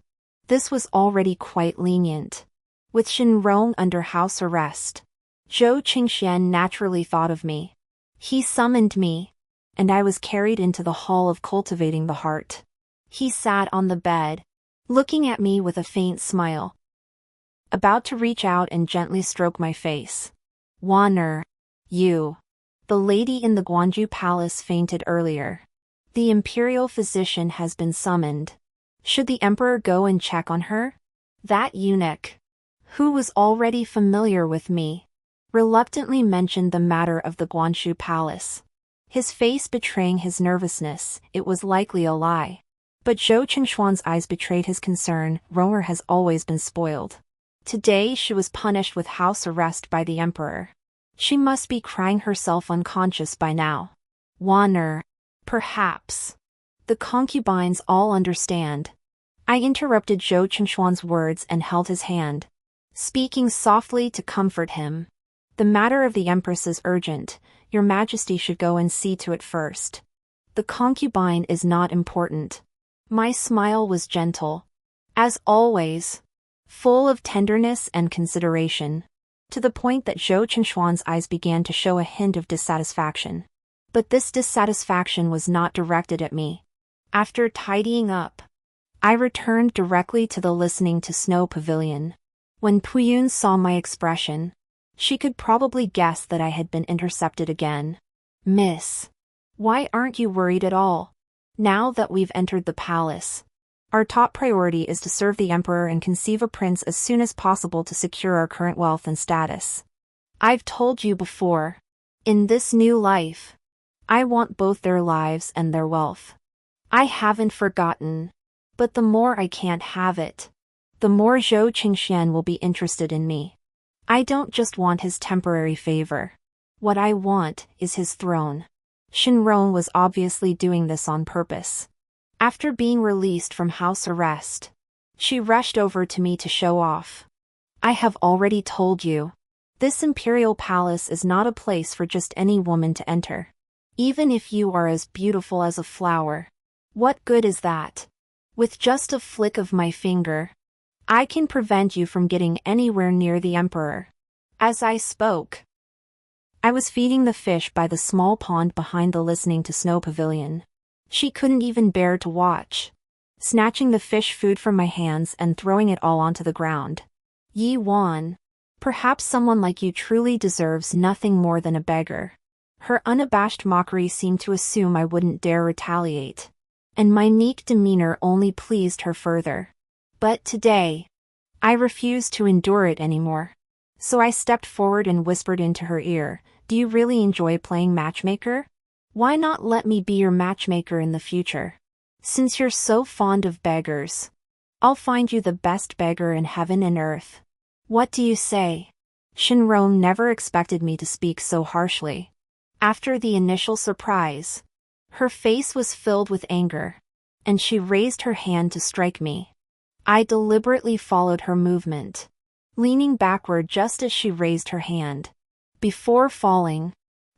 This was already quite lenient. With Shenrong under house arrest, Zhou Qingxian naturally thought of me. He summoned me, and I was carried into the hall of cultivating the heart. He sat on the bed, looking at me with a faint smile, about to reach out and gently stroke my face. Wanner, you. The lady in the Guanju palace fainted earlier. The imperial physician has been summoned. Should the emperor go and check on her? That eunuch, who was already familiar with me, reluctantly mentioned the matter of the Guanju palace. His face betraying his nervousness, it was likely a lie. But Zhou Qingxuan's eyes betrayed his concern. Ronger has always been spoiled. Today she was punished with house arrest by the emperor. She must be crying herself unconscious by now. Wanner, perhaps. The concubines all understand. I interrupted Zhou Qingxuan's words and held his hand, speaking softly to comfort him. The matter of the empress is urgent. Your Majesty should go and see to it first. The concubine is not important. My smile was gentle, as always, full of tenderness and consideration, to the point that Zhou Qingxuan's eyes began to show a hint of dissatisfaction. But this dissatisfaction was not directed at me. After tidying up, I returned directly to the listening to snow pavilion. When Puyun saw my expression, she could probably guess that I had been intercepted again. Miss, why aren't you worried at all? Now that we've entered the palace, our top priority is to serve the emperor and conceive a prince as soon as possible to secure our current wealth and status. I've told you before, in this new life, I want both their lives and their wealth. I haven't forgotten, but the more I can't have it, the more Zhou Qingxian will be interested in me. I don't just want his temporary favor. What I want is his throne. Shenrong was obviously doing this on purpose. After being released from house arrest, she rushed over to me to show off. I have already told you, this imperial palace is not a place for just any woman to enter. Even if you are as beautiful as a flower, what good is that? With just a flick of my finger, I can prevent you from getting anywhere near the emperor. As I spoke, I was feeding the fish by the small pond behind the listening to snow pavilion. She couldn't even bear to watch, snatching the fish food from my hands and throwing it all onto the ground. Yi Wan, perhaps someone like you truly deserves nothing more than a beggar. Her unabashed mockery seemed to assume I wouldn't dare retaliate, and my meek demeanor only pleased her further. But today, I refused to endure it anymore. So I stepped forward and whispered into her ear, "Do you really enjoy playing matchmaker? Why not let me be your matchmaker in the future? Since you're so fond of beggars, I'll find you the best beggar in heaven and earth. What do you say?" Shenrong never expected me to speak so harshly. After the initial surprise, her face was filled with anger, and she raised her hand to strike me. I deliberately followed her movement, leaning backward just as she raised her hand. Before falling,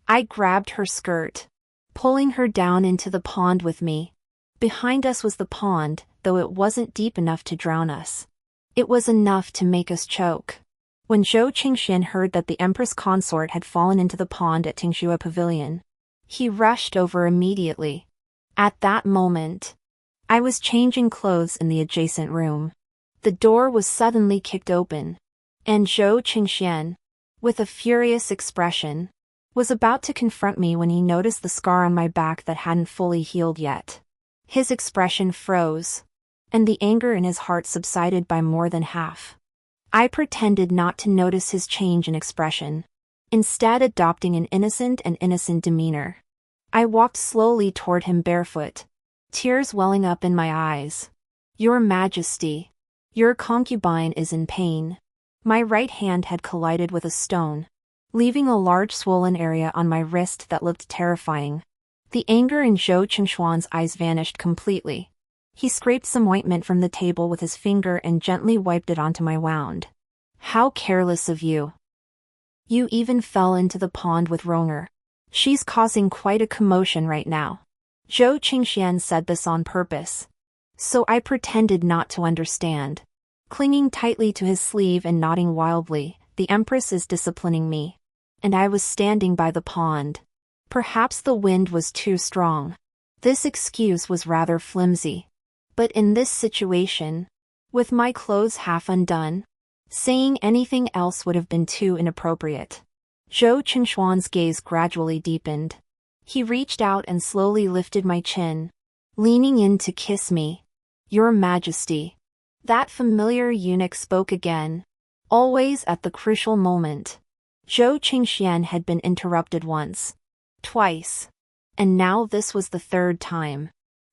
I grabbed her skirt, pulling her down into the pond with me. Behind us was the pond, though it wasn't deep enough to drown us. It was enough to make us choke. When Zhou Qingxian heard that the Empress consort had fallen into the pond at Tingxue Pavilion, he rushed over immediately. At that moment, I was changing clothes in the adjacent room. The door was suddenly kicked open, and Zhou Qingxian, with a furious expression, was about to confront me when he noticed the scar on my back that hadn't fully healed yet. His expression froze, and the anger in his heart subsided by more than half. I pretended not to notice his change in expression, instead adopting an innocent demeanor. I walked slowly toward him barefoot, tears welling up in my eyes. "Your Majesty, your concubine is in pain." My right hand had collided with a stone, leaving a large swollen area on my wrist that looked terrifying. The anger in Zhou Qingxuan's eyes vanished completely. He scraped some ointment from the table with his finger and gently wiped it onto my wound. "How careless of you. You even fell into the pond with Ronger. She's causing quite a commotion right now." Zhou Qingxian said this on purpose, so I pretended not to understand. Clinging tightly to his sleeve and nodding wildly, "The Empress is disciplining me. And I was standing by the pond. Perhaps the wind was too strong." This excuse was rather flimsy. But in this situation, with my clothes half undone, saying anything else would have been too inappropriate. Zhou Qingxuan's gaze gradually deepened. He reached out and slowly lifted my chin, leaning in to kiss me. "Your Majesty." That familiar eunuch spoke again, always at the crucial moment. Zhou Qingxian had been interrupted once, twice, and now this was the third time.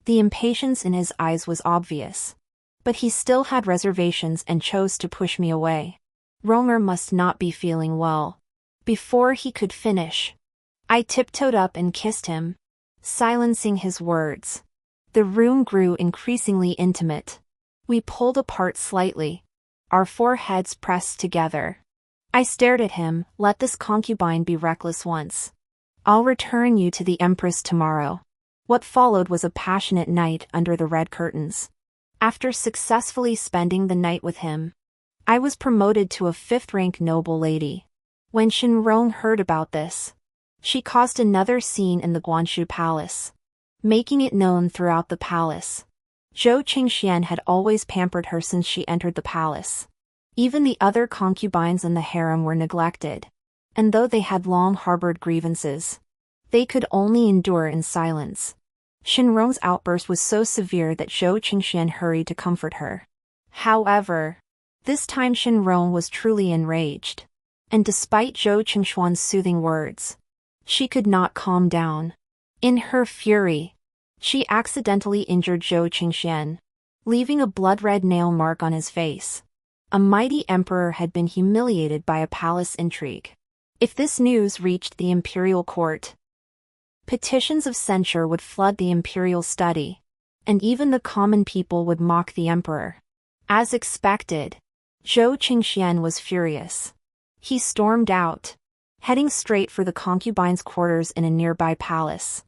The impatience in his eyes was obvious, but he still had reservations and chose to push me away. Ronger must not be feeling well. Before he could finish, I tiptoed up and kissed him, silencing his words. The room grew increasingly intimate. We pulled apart slightly, our foreheads pressed together. I stared at him. "Let this concubine be reckless once. I'll return you to the Empress tomorrow." What followed was a passionate night under the red curtains. After successfully spending the night with him, I was promoted to a 5th-rank noble lady. When Shenrong heard about this, she caused another scene in the Guanshu Palace, making it known throughout the palace. Zhou Qingxian had always pampered her since she entered the palace. Even the other concubines in the harem were neglected, and though they had long harbored grievances, they could only endure in silence. Shenrong's outburst was so severe that Zhou Qingxian hurried to comfort her. However, this time Shenrong was truly enraged, and despite Zhou Qingxuan's soothing words, she could not calm down. In her fury, she accidentally injured Zhou Qingxian, leaving a blood-red nail mark on his face. A mighty emperor had been humiliated by a palace intrigue. If this news reached the imperial court, petitions of censure would flood the imperial study, and even the common people would mock the emperor. As expected, Zhou Qingxian was furious. He stormed out, heading straight for the concubine's quarters in a nearby palace,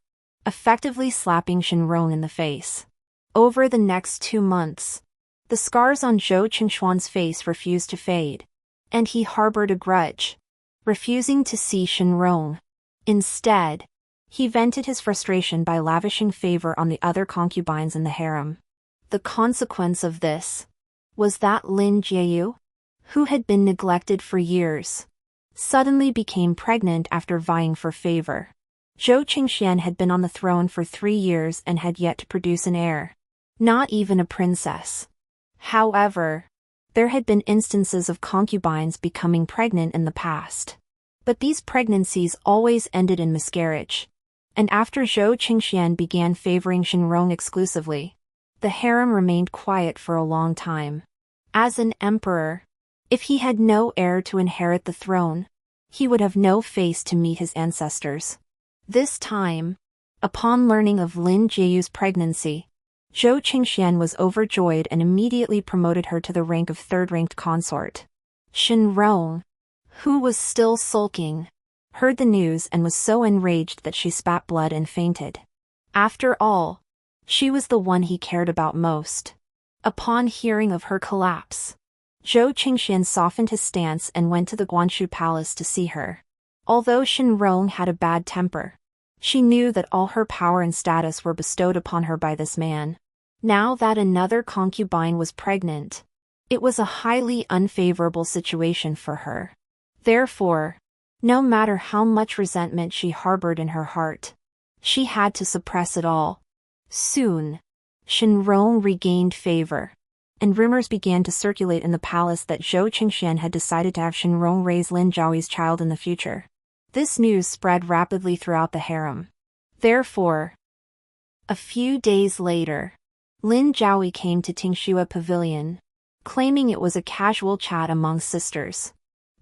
effectively slapping Shenrong in the face. Over the next 2 months, the scars on Zhou Qingxuan's face refused to fade, and he harbored a grudge, refusing to see Shenrong. Instead, he vented his frustration by lavishing favor on the other concubines in the harem. The consequence of this was that Lin Jieyu, who had been neglected for years, suddenly became pregnant after vying for favor. Zhou Qingxian had been on the throne for 3 years and had yet to produce an heir. Not even a princess. However, there had been instances of concubines becoming pregnant in the past. But these pregnancies always ended in miscarriage. And after Zhou Qingxian began favoring Shenrong exclusively, the harem remained quiet for a long time. As an emperor, if he had no heir to inherit the throne, he would have no face to meet his ancestors. This time, upon learning of Lin Jieyu's pregnancy, Zhou Qingxian was overjoyed and immediately promoted her to the rank of 3rd-ranked consort. Shenrong, who was still sulking, heard the news and was so enraged that she spat blood and fainted. After all, she was the one he cared about most. Upon hearing of her collapse, Zhou Qingxian softened his stance and went to the Guanshu Palace to see her. Although Shenrong had a bad temper, she knew that all her power and status were bestowed upon her by this man. Now that another concubine was pregnant, It was a highly unfavorable situation for her. Therefore, no matter how much resentment she harbored in her heart, she had to suppress it all. Soon, Shenrong regained favor, and rumors began to circulate in the palace that Zhou Qingxian had decided to have Shenrong raise Lin Zhaoyi's child in the future. This news spread rapidly throughout the harem. Therefore, a few days later, Lin Zhaoyi came to Tingxue Pavilion, claiming it was a casual chat among sisters.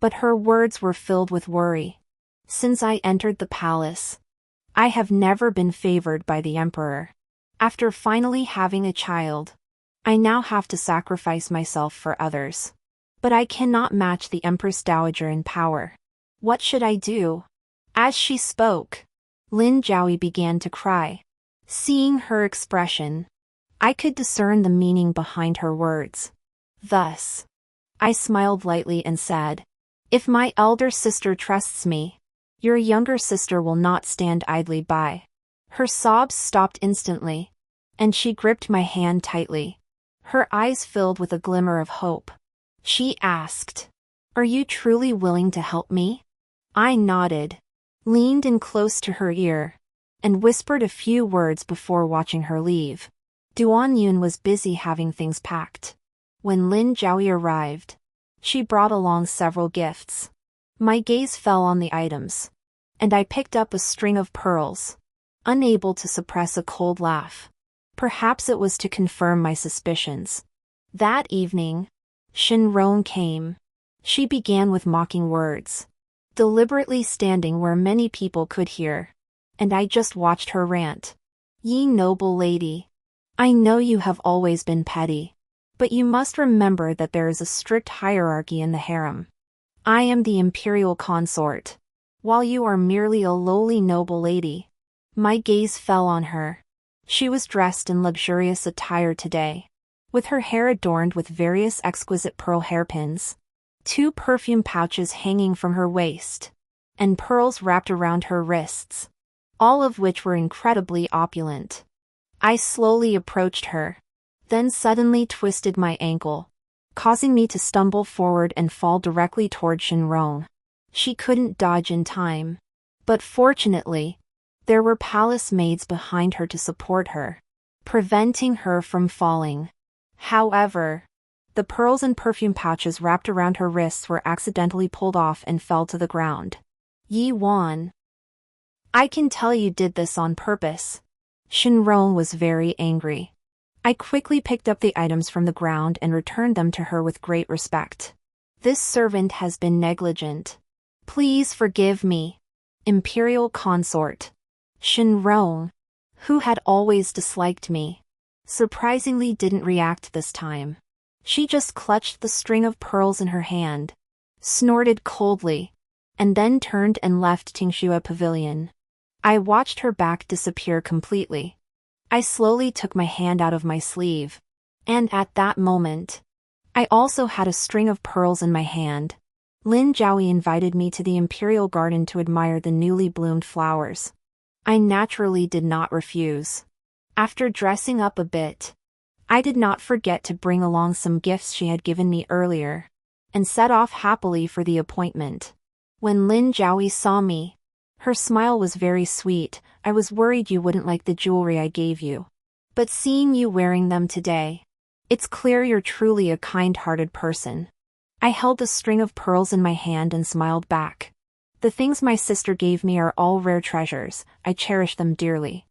But her words were filled with worry. Since I entered the palace, I have never been favored by the emperor. After finally having a child, I now have to sacrifice myself for others. But I cannot match the Empress Dowager in power. What should I do? As she spoke, Lin Zhaoyi began to cry. Seeing her expression, I could discern the meaning behind her words. Thus, I smiled lightly and said, "If my elder sister trusts me, your younger sister will not stand idly by." Her sobs stopped instantly, and she gripped my hand tightly. Her eyes filled with a glimmer of hope. She asked, "Are you truly willing to help me?" I nodded, leaned in close to her ear, and whispered a few words before watching her leave. Duan Yun was busy having things packed. When Lin Zhaoyi arrived, she brought along several gifts. My gaze fell on the items, and I picked up a string of pearls, unable to suppress a cold laugh. Perhaps it was to confirm my suspicions. That evening, Shenrong came. She began with mocking words, deliberately standing where many people could hear, and I just watched her rant. "Ye noble lady, I know you have always been petty, but you must remember that there is a strict hierarchy in the harem. I am the imperial consort, while you are merely a lowly noble lady." My gaze fell on her. She was dressed in luxurious attire today, with her hair adorned with various exquisite pearl hairpins, 2 perfume pouches hanging from her waist, and pearls wrapped around her wrists, all of which were incredibly opulent. I slowly approached her, then suddenly twisted my ankle, causing me to stumble forward and fall directly toward Shenrong. She couldn't dodge in time, but fortunately, there were palace maids behind her to support her, preventing her from falling. However, the pearls and perfume pouches wrapped around her wrists were accidentally pulled off and fell to the ground. "Yi Wan, I can tell you did this on purpose." Shenrong was very angry. I quickly picked up the items from the ground and returned them to her with great respect. "This servant has been negligent. Please forgive me." Imperial consort Shenrong, who had always disliked me, surprisingly didn't react this time. She just clutched the string of pearls in her hand, snorted coldly, and then turned and left Tingxue Pavilion. I watched her back disappear completely. I slowly took my hand out of my sleeve, and at that moment, I also had a string of pearls in my hand. Lin Zhaoyi invited me to the imperial garden to admire the newly bloomed flowers. I naturally did not refuse. After dressing up a bit, I did not forget to bring along some gifts she had given me earlier, and set off happily for the appointment. When Lin Zhaoyi saw me, her smile was very sweet. "I was worried you wouldn't like the jewelry I gave you. But seeing you wearing them today, it's clear you're truly a kind-hearted person." I held the string of pearls in my hand and smiled back. "The things my sister gave me are all rare treasures. I cherish them dearly.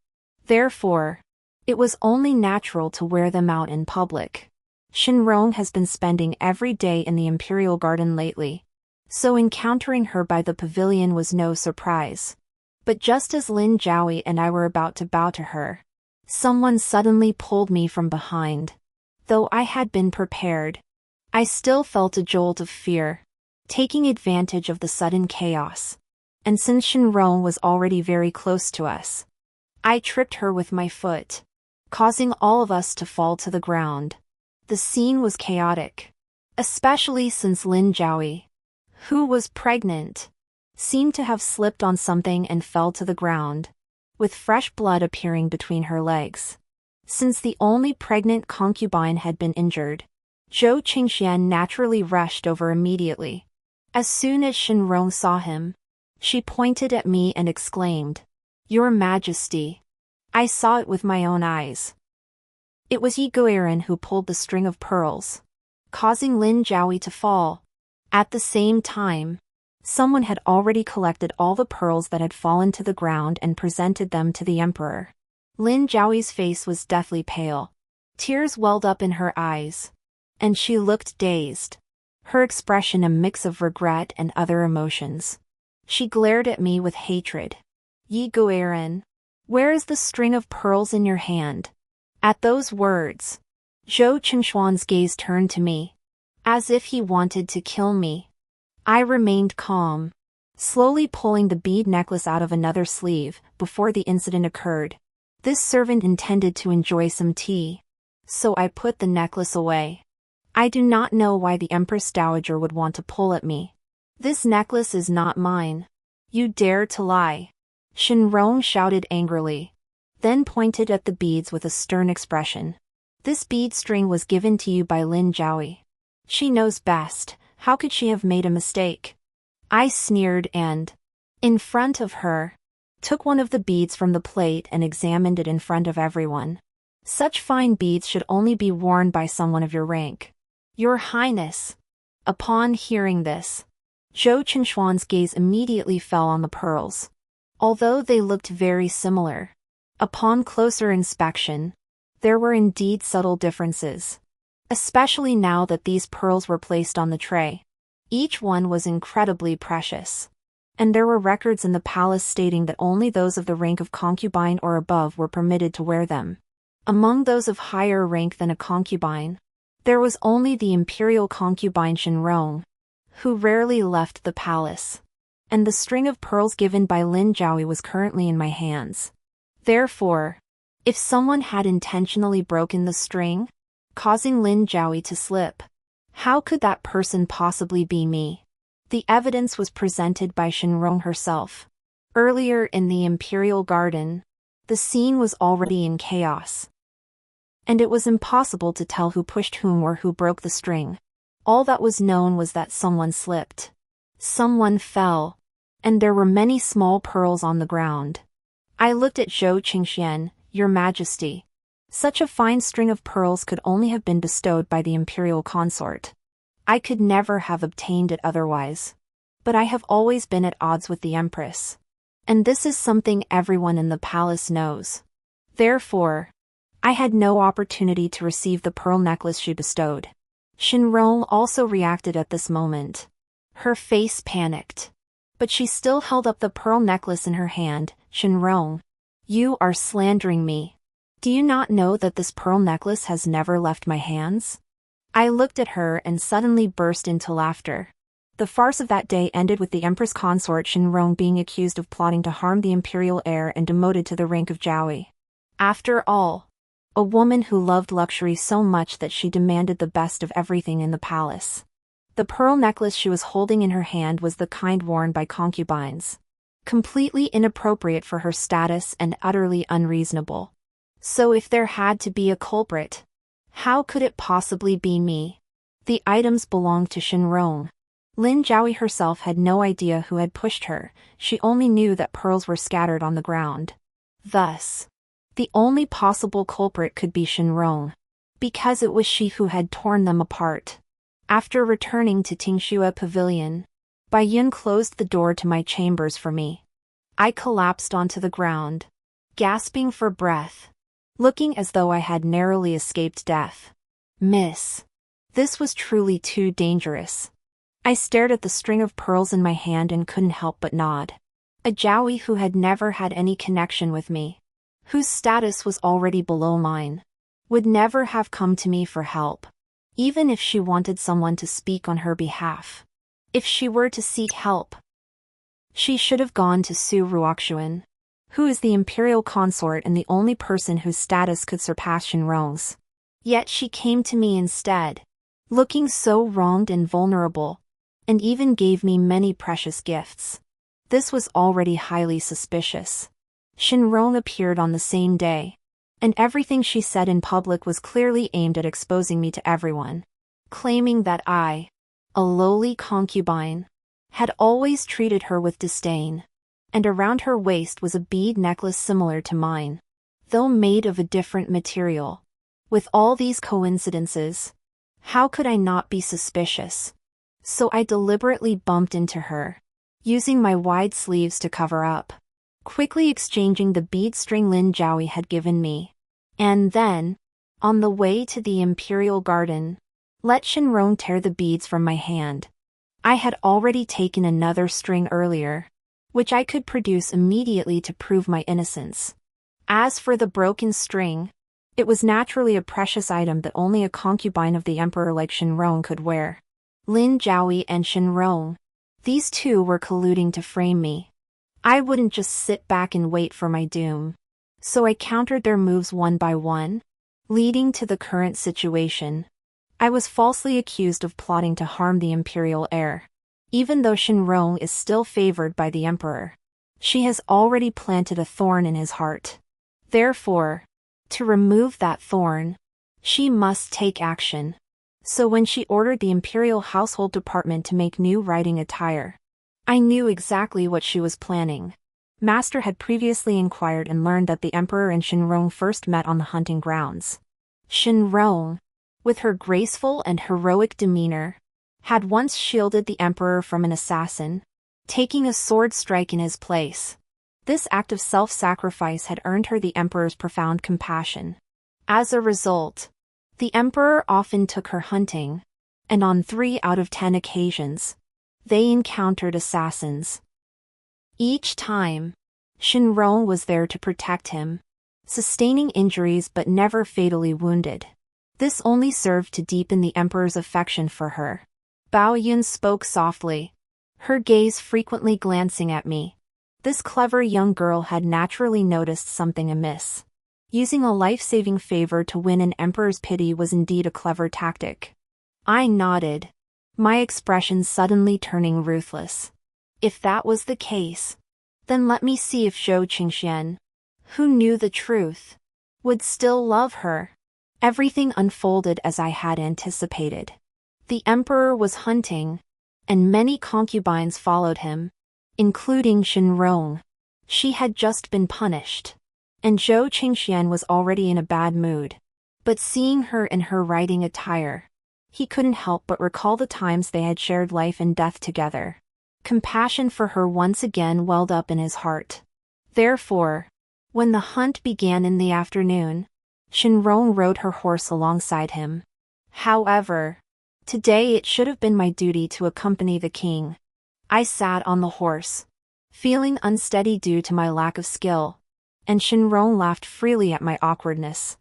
Therefore, it was only natural to wear them out in public." Shenrong has been spending every day in the imperial garden lately, so encountering her by the pavilion was no surprise. But just as Lin Zhaoyi and I were about to bow to her, someone suddenly pulled me from behind. Though I had been prepared, I still felt a jolt of fear, taking advantage of the sudden chaos. And since Shenrong was already very close to us, I tripped her with my foot, causing all of us to fall to the ground. The scene was chaotic, especially since Lin Zhaoyi, who was pregnant, seemed to have slipped on something and fell to the ground, with fresh blood appearing between her legs. Since the only pregnant concubine had been injured, Zhou Qingxian naturally rushed over immediately. As soon as Shenrong saw him, she pointed at me and exclaimed, "Your Majesty! I saw it with my own eyes." It was Yi Guiran who pulled the string of pearls, causing Lin Jiaoyi to fall. At the same time, someone had already collected all the pearls that had fallen to the ground and presented them to the emperor. Lin Jiaoyi's face was deathly pale. Tears welled up in her eyes, and she looked dazed, her expression a mix of regret and other emotions. She glared at me with hatred. "Yi Guiran, where is the string of pearls in your hand?" At those words, Zhou Qingshuan's gaze turned to me, as if he wanted to kill me. I remained calm, slowly pulling the bead necklace out of another sleeve before the incident occurred. This servant intended to enjoy some tea, so I put the necklace away. I do not know why the Empress Dowager would want to pull at me. "This necklace is not mine. You dare to lie!" Shenrong shouted angrily, then pointed at the beads with a stern expression. "This bead string was given to you by Lin Jiaoyi. She knows best. How could she have made a mistake?" I sneered and, in front of her, took one of the beads from the plate and examined it in front of everyone. "Such fine beads should only be worn by someone of your rank, Your Highness." Upon hearing this, Zhou Qingshuan's gaze immediately fell on the pearls. Although they looked very similar, upon closer inspection, there were indeed subtle differences, especially now that these pearls were placed on the tray. Each one was incredibly precious, and there were records in the palace stating that only those of the rank of concubine or above were permitted to wear them. Among those of higher rank than a concubine, there was only the imperial concubine Shenrong, who rarely left the palace, and the string of pearls given by Lin Jiaoyi was currently in my hands. Therefore, if someone had intentionally broken the string, causing Lin Jiaoyi to slip, how could that person possibly be me? The evidence was presented by Shenrong herself. Earlier in the imperial garden, the scene was already in chaos, and it was impossible to tell who pushed whom or who broke the string. All that was known was that someone slipped, someone fell, and there were many small pearls on the ground. I looked at Zhou Qingxian. "Your Majesty, such a fine string of pearls could only have been bestowed by the imperial consort. I could never have obtained it otherwise. But I have always been at odds with the Empress, and this is something everyone in the palace knows. Therefore, I had no opportunity to receive the pearl necklace she bestowed." Shenrong also reacted at this moment. Her face panicked, but she still held up the pearl necklace in her hand. "Shenrong, you are slandering me. Do you not know that this pearl necklace has never left my hands?" I looked at her and suddenly burst into laughter. The farce of that day ended with the Empress consort Shenrong being accused of plotting to harm the imperial heir and demoted to the rank of Jiaoyi. After all, a woman who loved luxury so much that she demanded the best of everything in the palace. The pearl necklace she was holding in her hand was the kind worn by concubines, completely inappropriate for her status and utterly unreasonable. So if there had to be a culprit, how could it possibly be me? The items belonged to Shenrong. Lin Jiaoyi herself had no idea who had pushed her. She only knew that pearls were scattered on the ground. Thus, the only possible culprit could be Shenrong, because it was she who had torn them apart. After returning to Tingxue Pavilion, Bai Yun closed the door to my chambers for me. I collapsed onto the ground, gasping for breath, looking as though I had narrowly escaped death. "Miss, this was truly too dangerous." I stared at the string of pearls in my hand and couldn't help but nod. A Jiaoyi who had never had any connection with me, whose status was already below mine, would never have come to me for help, even if she wanted someone to speak on her behalf. If she were to seek help, she should have gone to Su Ruoxuan, who is the imperial consort and the only person whose status could surpass Shenrong's. Yet she came to me instead, looking so wronged and vulnerable, and even gave me many precious gifts. This was already highly suspicious. Shenrong appeared on the same day, and everything she said in public was clearly aimed at exposing me to everyone. claiming that I, a lowly concubine, had always treated her with disdain, and around her waist was a bead necklace similar to mine, though made of a different material. With all these coincidences, how could I not be suspicious? So I deliberately bumped into her, using my wide sleeves to cover up, quickly exchanging the bead string Lin Jiaoyi had given me. And then, on the way to the imperial garden, let Shenrong tear the beads from my hand. I had already taken another string earlier, which I could produce immediately to prove my innocence. As for the broken string, it was naturally a precious item that only a concubine of the emperor like Shenrong could wear. Lin Jiaoyi and Shenrong, these two were colluding to frame me. I wouldn't just sit back and wait for my doom. So I countered their moves one by one, leading to the current situation. I was falsely accused of plotting to harm the imperial heir. Even though Shenrong is still favored by the emperor, she has already planted a thorn in his heart. Therefore, to remove that thorn, she must take action. So when she ordered the imperial household department to make new riding attire, I knew exactly what she was planning. Master had previously inquired and learned that the emperor and Shenrong first met on the hunting grounds. Shenrong, with her graceful and heroic demeanor, had once shielded the emperor from an assassin, taking a sword strike in his place. This act of self-sacrifice had earned her the emperor's profound compassion. As a result, the emperor often took her hunting, and on 3 out of 10 occasions, they encountered assassins. Each time, Shenrong was there to protect him, sustaining injuries but never fatally wounded. This only served to deepen the emperor's affection for her. Bao Yun spoke softly, her gaze frequently glancing at me. This clever young girl had naturally noticed something amiss. Using a life-saving favor to win an emperor's pity was indeed a clever tactic. I nodded, my expression suddenly turning ruthless. If that was the case, then let me see if Zhou Qingxian, who knew the truth, would still love her. Everything unfolded as I had anticipated. The emperor was hunting, and many concubines followed him, including Shenrong. She had just been punished, and Zhou Qingxian was already in a bad mood. But seeing her in her riding attire, he couldn't help but recall the times they had shared life and death together. Compassion for her once again welled up in his heart. Therefore, when the hunt began in the afternoon, Shenrong rode her horse alongside him. However, today it should have been my duty to accompany the king. I sat on the horse, feeling unsteady due to my lack of skill, and Shenrong laughed freely at my awkwardness.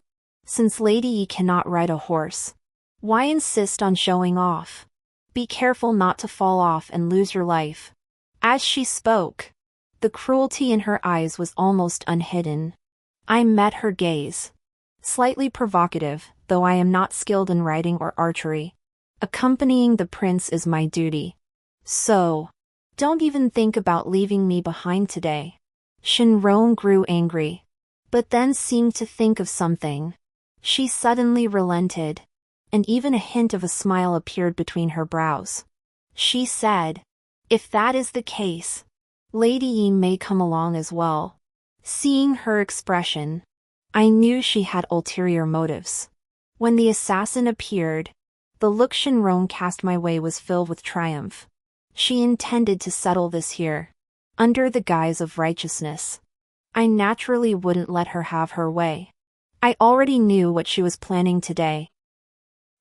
Since Lady Yi cannot ride a horse, why insist on showing off? Be careful not to fall off and lose your life. As she spoke, the cruelty in her eyes was almost unhidden. I met her gaze. Slightly provocative, though I am not skilled in riding or archery. Accompanying the prince is my duty. So, don't even think about leaving me behind today. Shenrong grew angry, but then seemed to think of something. She suddenly relented, and even a hint of a smile appeared between her brows. She said, "If that is the case, Lady Yi may come along as well." Seeing her expression, I knew she had ulterior motives. When the assassin appeared, the look Shenrong cast my way was filled with triumph. She intended to settle this here, under the guise of righteousness. I naturally wouldn't let her have her way. I already knew what she was planning today.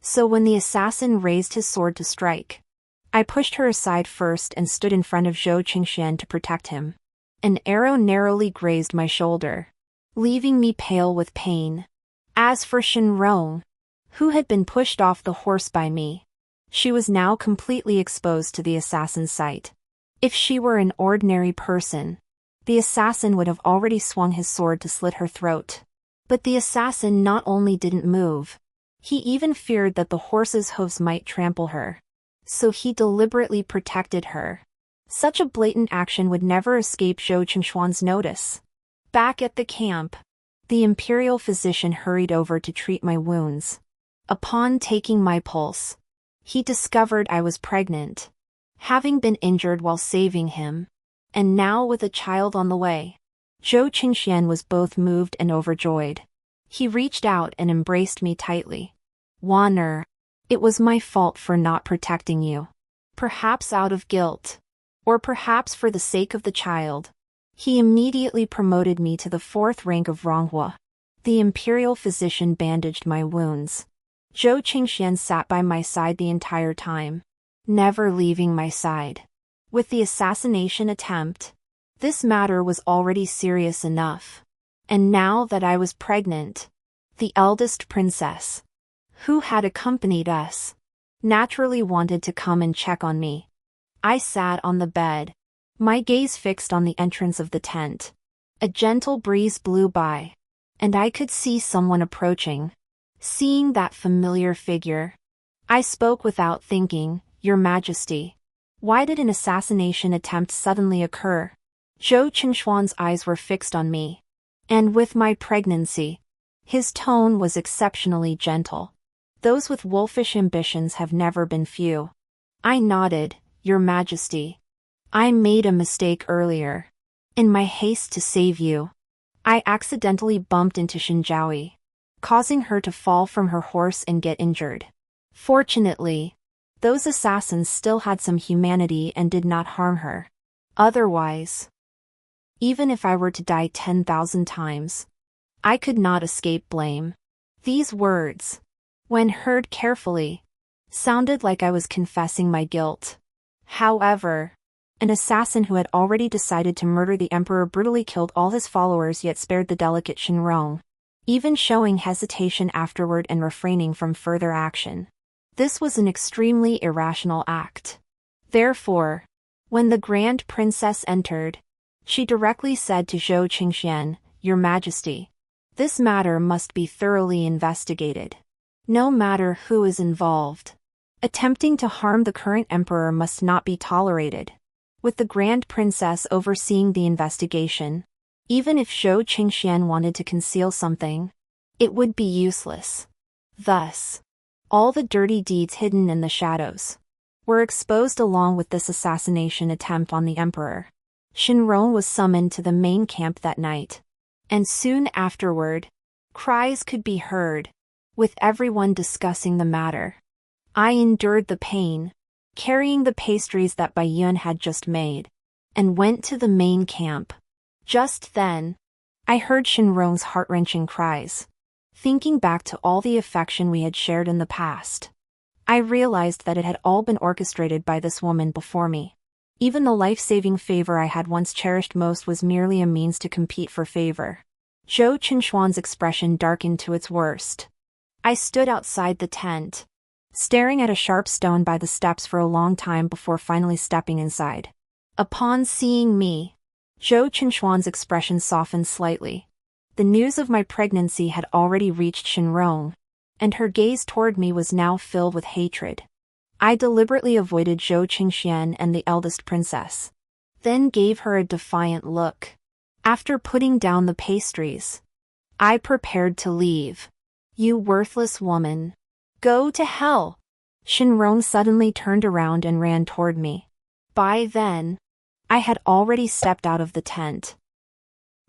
So when the assassin raised his sword to strike, I pushed her aside first and stood in front of Zhou Qingxian to protect him. An arrow narrowly grazed my shoulder, leaving me pale with pain. As for Shenrong, who had been pushed off the horse by me, she was now completely exposed to the assassin's sight. If she were an ordinary person, the assassin would have already swung his sword to slit her throat. But the assassin not only didn't move, he even feared that the horse's hooves might trample her. So he deliberately protected her. Such a blatant action would never escape Zhou Qingshuan's notice. Back at the camp, the imperial physician hurried over to treat my wounds. Upon taking my pulse, He discovered I was pregnant, having been injured while saving him, and now with a child on the way. Zhou Qingxian was both moved and overjoyed. He reached out and embraced me tightly. Wan Er, it was my fault for not protecting you. Perhaps out of guilt, or perhaps for the sake of the child. He immediately promoted me to the 4th rank of Ronghua. The imperial physician bandaged my wounds. Zhou Qingxian sat by my side the entire time, never leaving my side. With the assassination attempt, this matter was already serious enough. And now that I was pregnant, the eldest princess, who had accompanied us, naturally wanted to come and check on me. I sat on the bed, my gaze fixed on the entrance of the tent. A gentle breeze blew by, and I could see someone approaching. Seeing that familiar figure, I spoke without thinking, "Your Majesty, why did an assassination attempt suddenly occur?" Zhou Qingxuan's eyes were fixed on me, and with my pregnancy, his tone was exceptionally gentle. Those with wolfish ambitions have never been few. I nodded, "Your Majesty, I made a mistake earlier. In my haste to save you, I accidentally bumped into Xinjiaoyi, causing her to fall from her horse and get injured. Fortunately, those assassins still had some humanity and did not harm her. Otherwise, even if I were to die 10,000 times, I could not escape blame." These words, when heard carefully, sounded like I was confessing my guilt. However, an assassin who had already decided to murder the emperor brutally killed all his followers yet spared the delicate Shenrong, even showing hesitation afterward and refraining from further action. This was an extremely irrational act. Therefore, when the Grand Princess entered, she directly said to Zhou Qingxian, "Your Majesty, this matter must be thoroughly investigated. No matter who is involved, attempting to harm the current emperor must not be tolerated." With the Grand Princess overseeing the investigation, even if Zhou Qingxian wanted to conceal something, it would be useless. Thus, all the dirty deeds hidden in the shadows were exposed along with this assassination attempt on the emperor. Shenrong was summoned to the main camp that night, and soon afterward, cries could be heard, with everyone discussing the matter. I endured the pain, carrying the pastries that Bai Yun had just made, and went to the main camp. Just then, I heard Shenrong's heart-wrenching cries. Thinking back to all the affection we had shared in the past, I realized that it had all been orchestrated by this woman before me. Even the life-saving favor I had once cherished most was merely a means to compete for favor. Zhou Qingxuan's expression darkened to its worst. I stood outside the tent, staring at a sharp stone by the steps for a long time before finally stepping inside. Upon seeing me, Zhou Qingxuan's expression softened slightly. The news of my pregnancy had already reached Shenrong, and her gaze toward me was now filled with hatred. I deliberately avoided Zhou Qingxian and the eldest princess, then gave her a defiant look. After putting down the pastries, I prepared to leave. "You worthless woman. Go to hell!" Shenrong suddenly turned around and ran toward me. By then, I had already stepped out of the tent.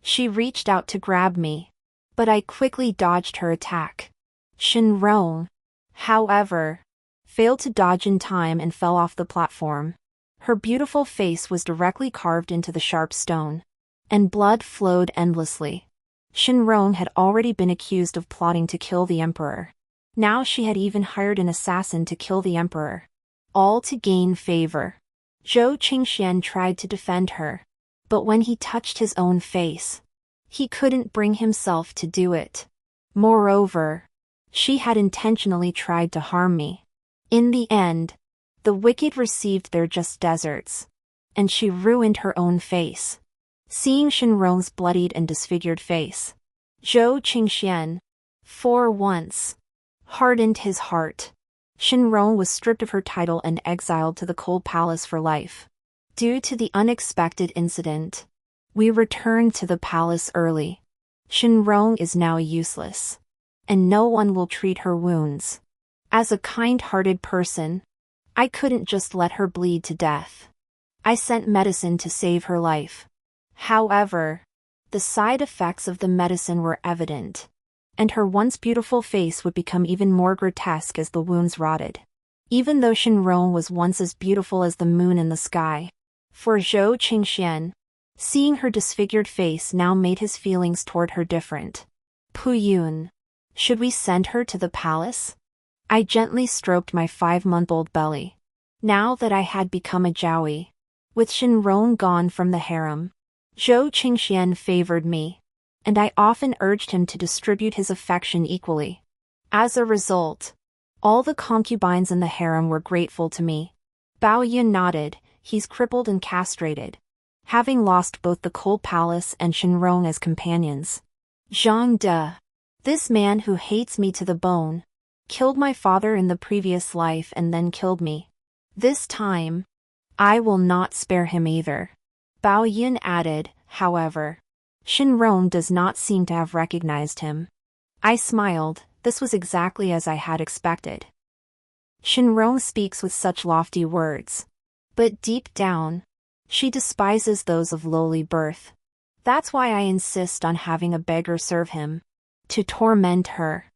She reached out to grab me, but I quickly dodged her attack. Shenrong, however, failed to dodge in time and fell off the platform. Her beautiful face was directly carved into the sharp stone, and blood flowed endlessly. Shenrong had already been accused of plotting to kill the emperor. Now she had even hired an assassin to kill the emperor, all to gain favor. Zhou Qingxian tried to defend her, but when he touched his own face, he couldn't bring himself to do it. Moreover, she had intentionally tried to harm me. In the end, the wicked received their just deserts, and she ruined her own face. Seeing Shenrong's bloodied and disfigured face, Zhou Qingxian, for once, hardened his heart. Shenrong was stripped of her title and exiled to the cold palace for life. Due to the unexpected incident, we returned to the palace early. Shenrong is now useless, and no one will treat her wounds. As a kind-hearted person, I couldn't just let her bleed to death. I sent medicine to save her life. However, the side effects of the medicine were evident, and her once beautiful face would become even more grotesque as the wounds rotted. Even though Shenrong was once as beautiful as the moon in the sky, for Zhou Qingxian, seeing her disfigured face now made his feelings toward her different. Pu Yun, should we send her to the palace? I gently stroked my 5-month-old belly. Now that I had become a Jowie, with Shenrong gone from the harem, Zhou Qingxian favored me, and I often urged him to distribute his affection equally. As a result, all the concubines in the harem were grateful to me. Bao Yun nodded. He's crippled and castrated, having lost both the cold palace and Shenrong as companions. Zhang De, this man who hates me to the bone, killed my father in the previous life and then killed me. This time, I will not spare him either. Bao Yun added, however. Shenrong does not seem to have recognized him. I smiled. This was exactly as I had expected. Shenrong speaks with such lofty words, but deep down, she despises those of lowly birth. That's why I insist on having a beggar serve him, to torment her.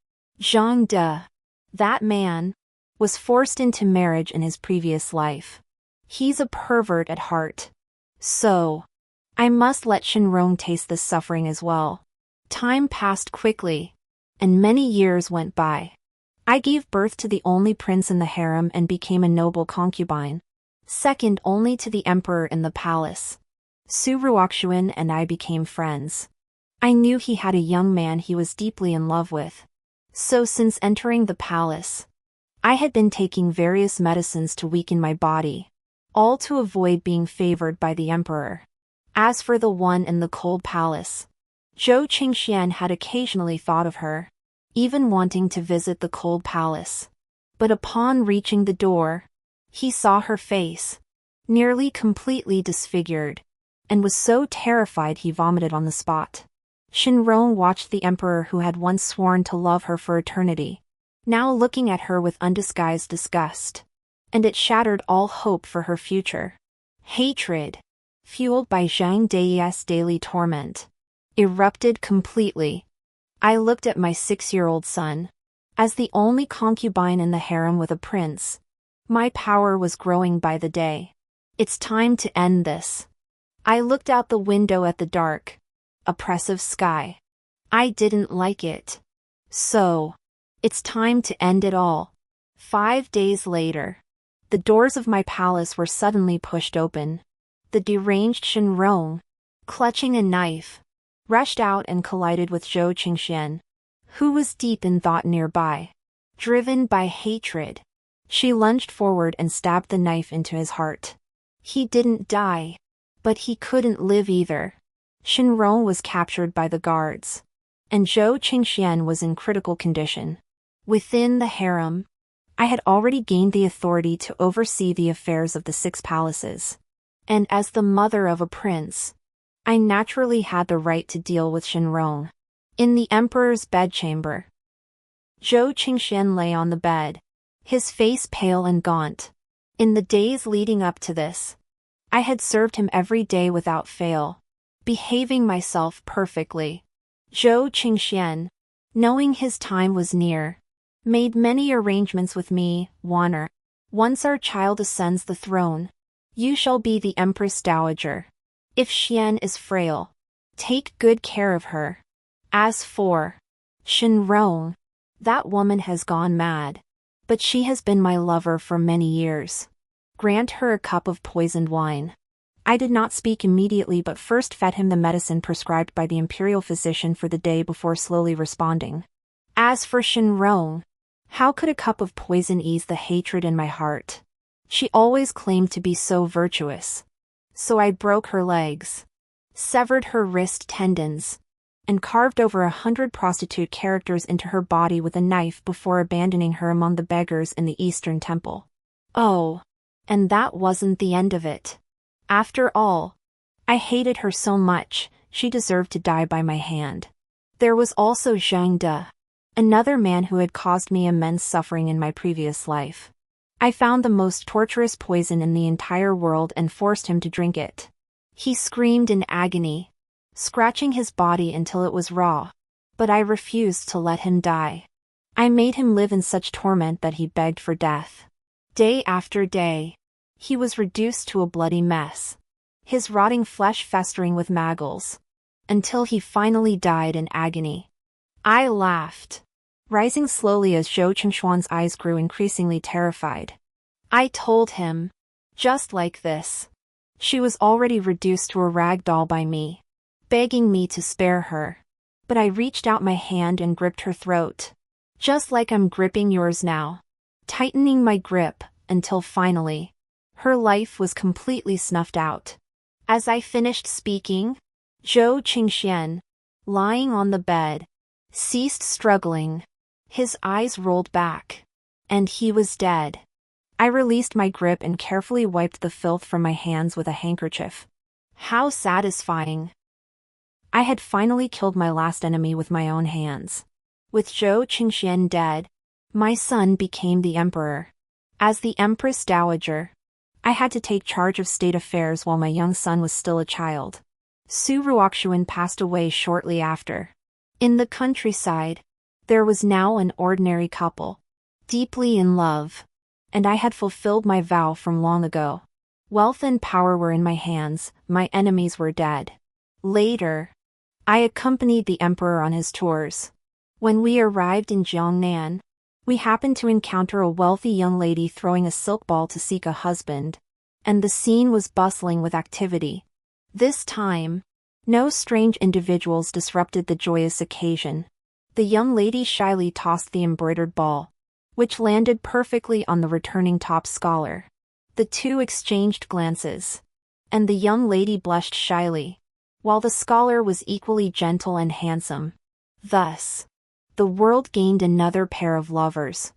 Zhang De, that man, was forced into marriage in his previous life. He's a pervert at heart. So, I must let Shenrong taste this suffering as well. Time passed quickly, and many years went by. I gave birth to the only prince in the harem and became a noble concubine, second only to the emperor in the palace. Su Ruoxuan and I became friends. I knew he had a young man he was deeply in love with. So since entering the palace, I had been taking various medicines to weaken my body, all to avoid being favored by the emperor. As for the one in the cold palace, Zhou Qingxian had occasionally thought of her, even wanting to visit the cold palace. But upon reaching the door, he saw her face, nearly completely disfigured, and was so terrified he vomited on the spot. Shenrong watched the emperor who had once sworn to love her for eternity, now looking at her with undisguised disgust, and it shattered all hope for her future. Hatred, fueled by Zhang De's daily torment, erupted completely. I looked at my 6-year-old son. As the only concubine in the harem with a prince, my power was growing by the day. It's time to end this. I looked out the window at the dark, oppressive sky. I didn't like it. So, it's time to end it all. 5 days later, the doors of my palace were suddenly pushed open. The deranged Shenrong, clutching a knife, rushed out and collided with Zhou Qingxian, who was deep in thought nearby. Driven by hatred, she lunged forward and stabbed the knife into his heart. He didn't die, but he couldn't live either. Shenrong was captured by the guards, and Zhou Qingxian was in critical condition. Within the harem, I had already gained the authority to oversee the affairs of the 6 palaces, and as the mother of a prince, I naturally had the right to deal with Shenrong. In the emperor's bedchamber, Zhou Qingxian lay on the bed, his face pale and gaunt. In the days leading up to this, I had served him every day without fail, behaving myself perfectly. Zhou Qingxian, knowing his time was near, made many arrangements with me. Wanner, once our child ascends the throne, you shall be the Empress Dowager. If Xian is frail, take good care of her. As for Shenrong, that woman has gone mad, but she has been my lover for many years. Grant her a cup of poisoned wine. I did not speak immediately but first fed him the medicine prescribed by the imperial physician for the day before slowly responding. As for Shenrong, how could a cup of poison ease the hatred in my heart? She always claimed to be so virtuous. So I broke her legs, severed her wrist tendons, and carved over 100 prostitute characters into her body with a knife before abandoning her among the beggars in the Eastern Temple. Oh, and that wasn't the end of it. After all, I hated her so much, she deserved to die by my hand. There was also Zhang De. another man who had caused me immense suffering in my previous life. I found the most torturous poison in the entire world and forced him to drink it. He screamed in agony, scratching his body until it was raw. But I refused to let him die. I made him live in such torment that he begged for death. Day after day, he was reduced to a bloody mess, his rotting flesh festering with maggots, until he finally died in agony. I laughed, rising slowly as Zhou Qingshuan's eyes grew increasingly terrified. I told him, just like this. She was already reduced to a rag doll by me, begging me to spare her. But I reached out my hand and gripped her throat, just like I'm gripping yours now, tightening my grip until finally, her life was completely snuffed out. As I finished speaking, Zhou Qingxian, lying on the bed, ceased struggling. His eyes rolled back, and he was dead. I released my grip and carefully wiped the filth from my hands with a handkerchief. How satisfying! I had finally killed my last enemy with my own hands. With Zhou Qingxian dead, my son became the emperor. As the Empress Dowager, I had to take charge of state affairs while my young son was still a child. Su Ruoxuan passed away shortly after. In the countryside, there was now an ordinary couple, deeply in love, and I had fulfilled my vow from long ago. Wealth and power were in my hands, my enemies were dead. Later, I accompanied the emperor on his tours. When we arrived in Jiangnan, we happened to encounter a wealthy young lady throwing a silk ball to seek a husband, and the scene was bustling with activity. This time, no strange individuals disrupted the joyous occasion. The young lady shyly tossed the embroidered ball, which landed perfectly on the returning top scholar. The two exchanged glances, and the young lady blushed shyly, while the scholar was equally gentle and handsome. Thus, the world gained another pair of lovers.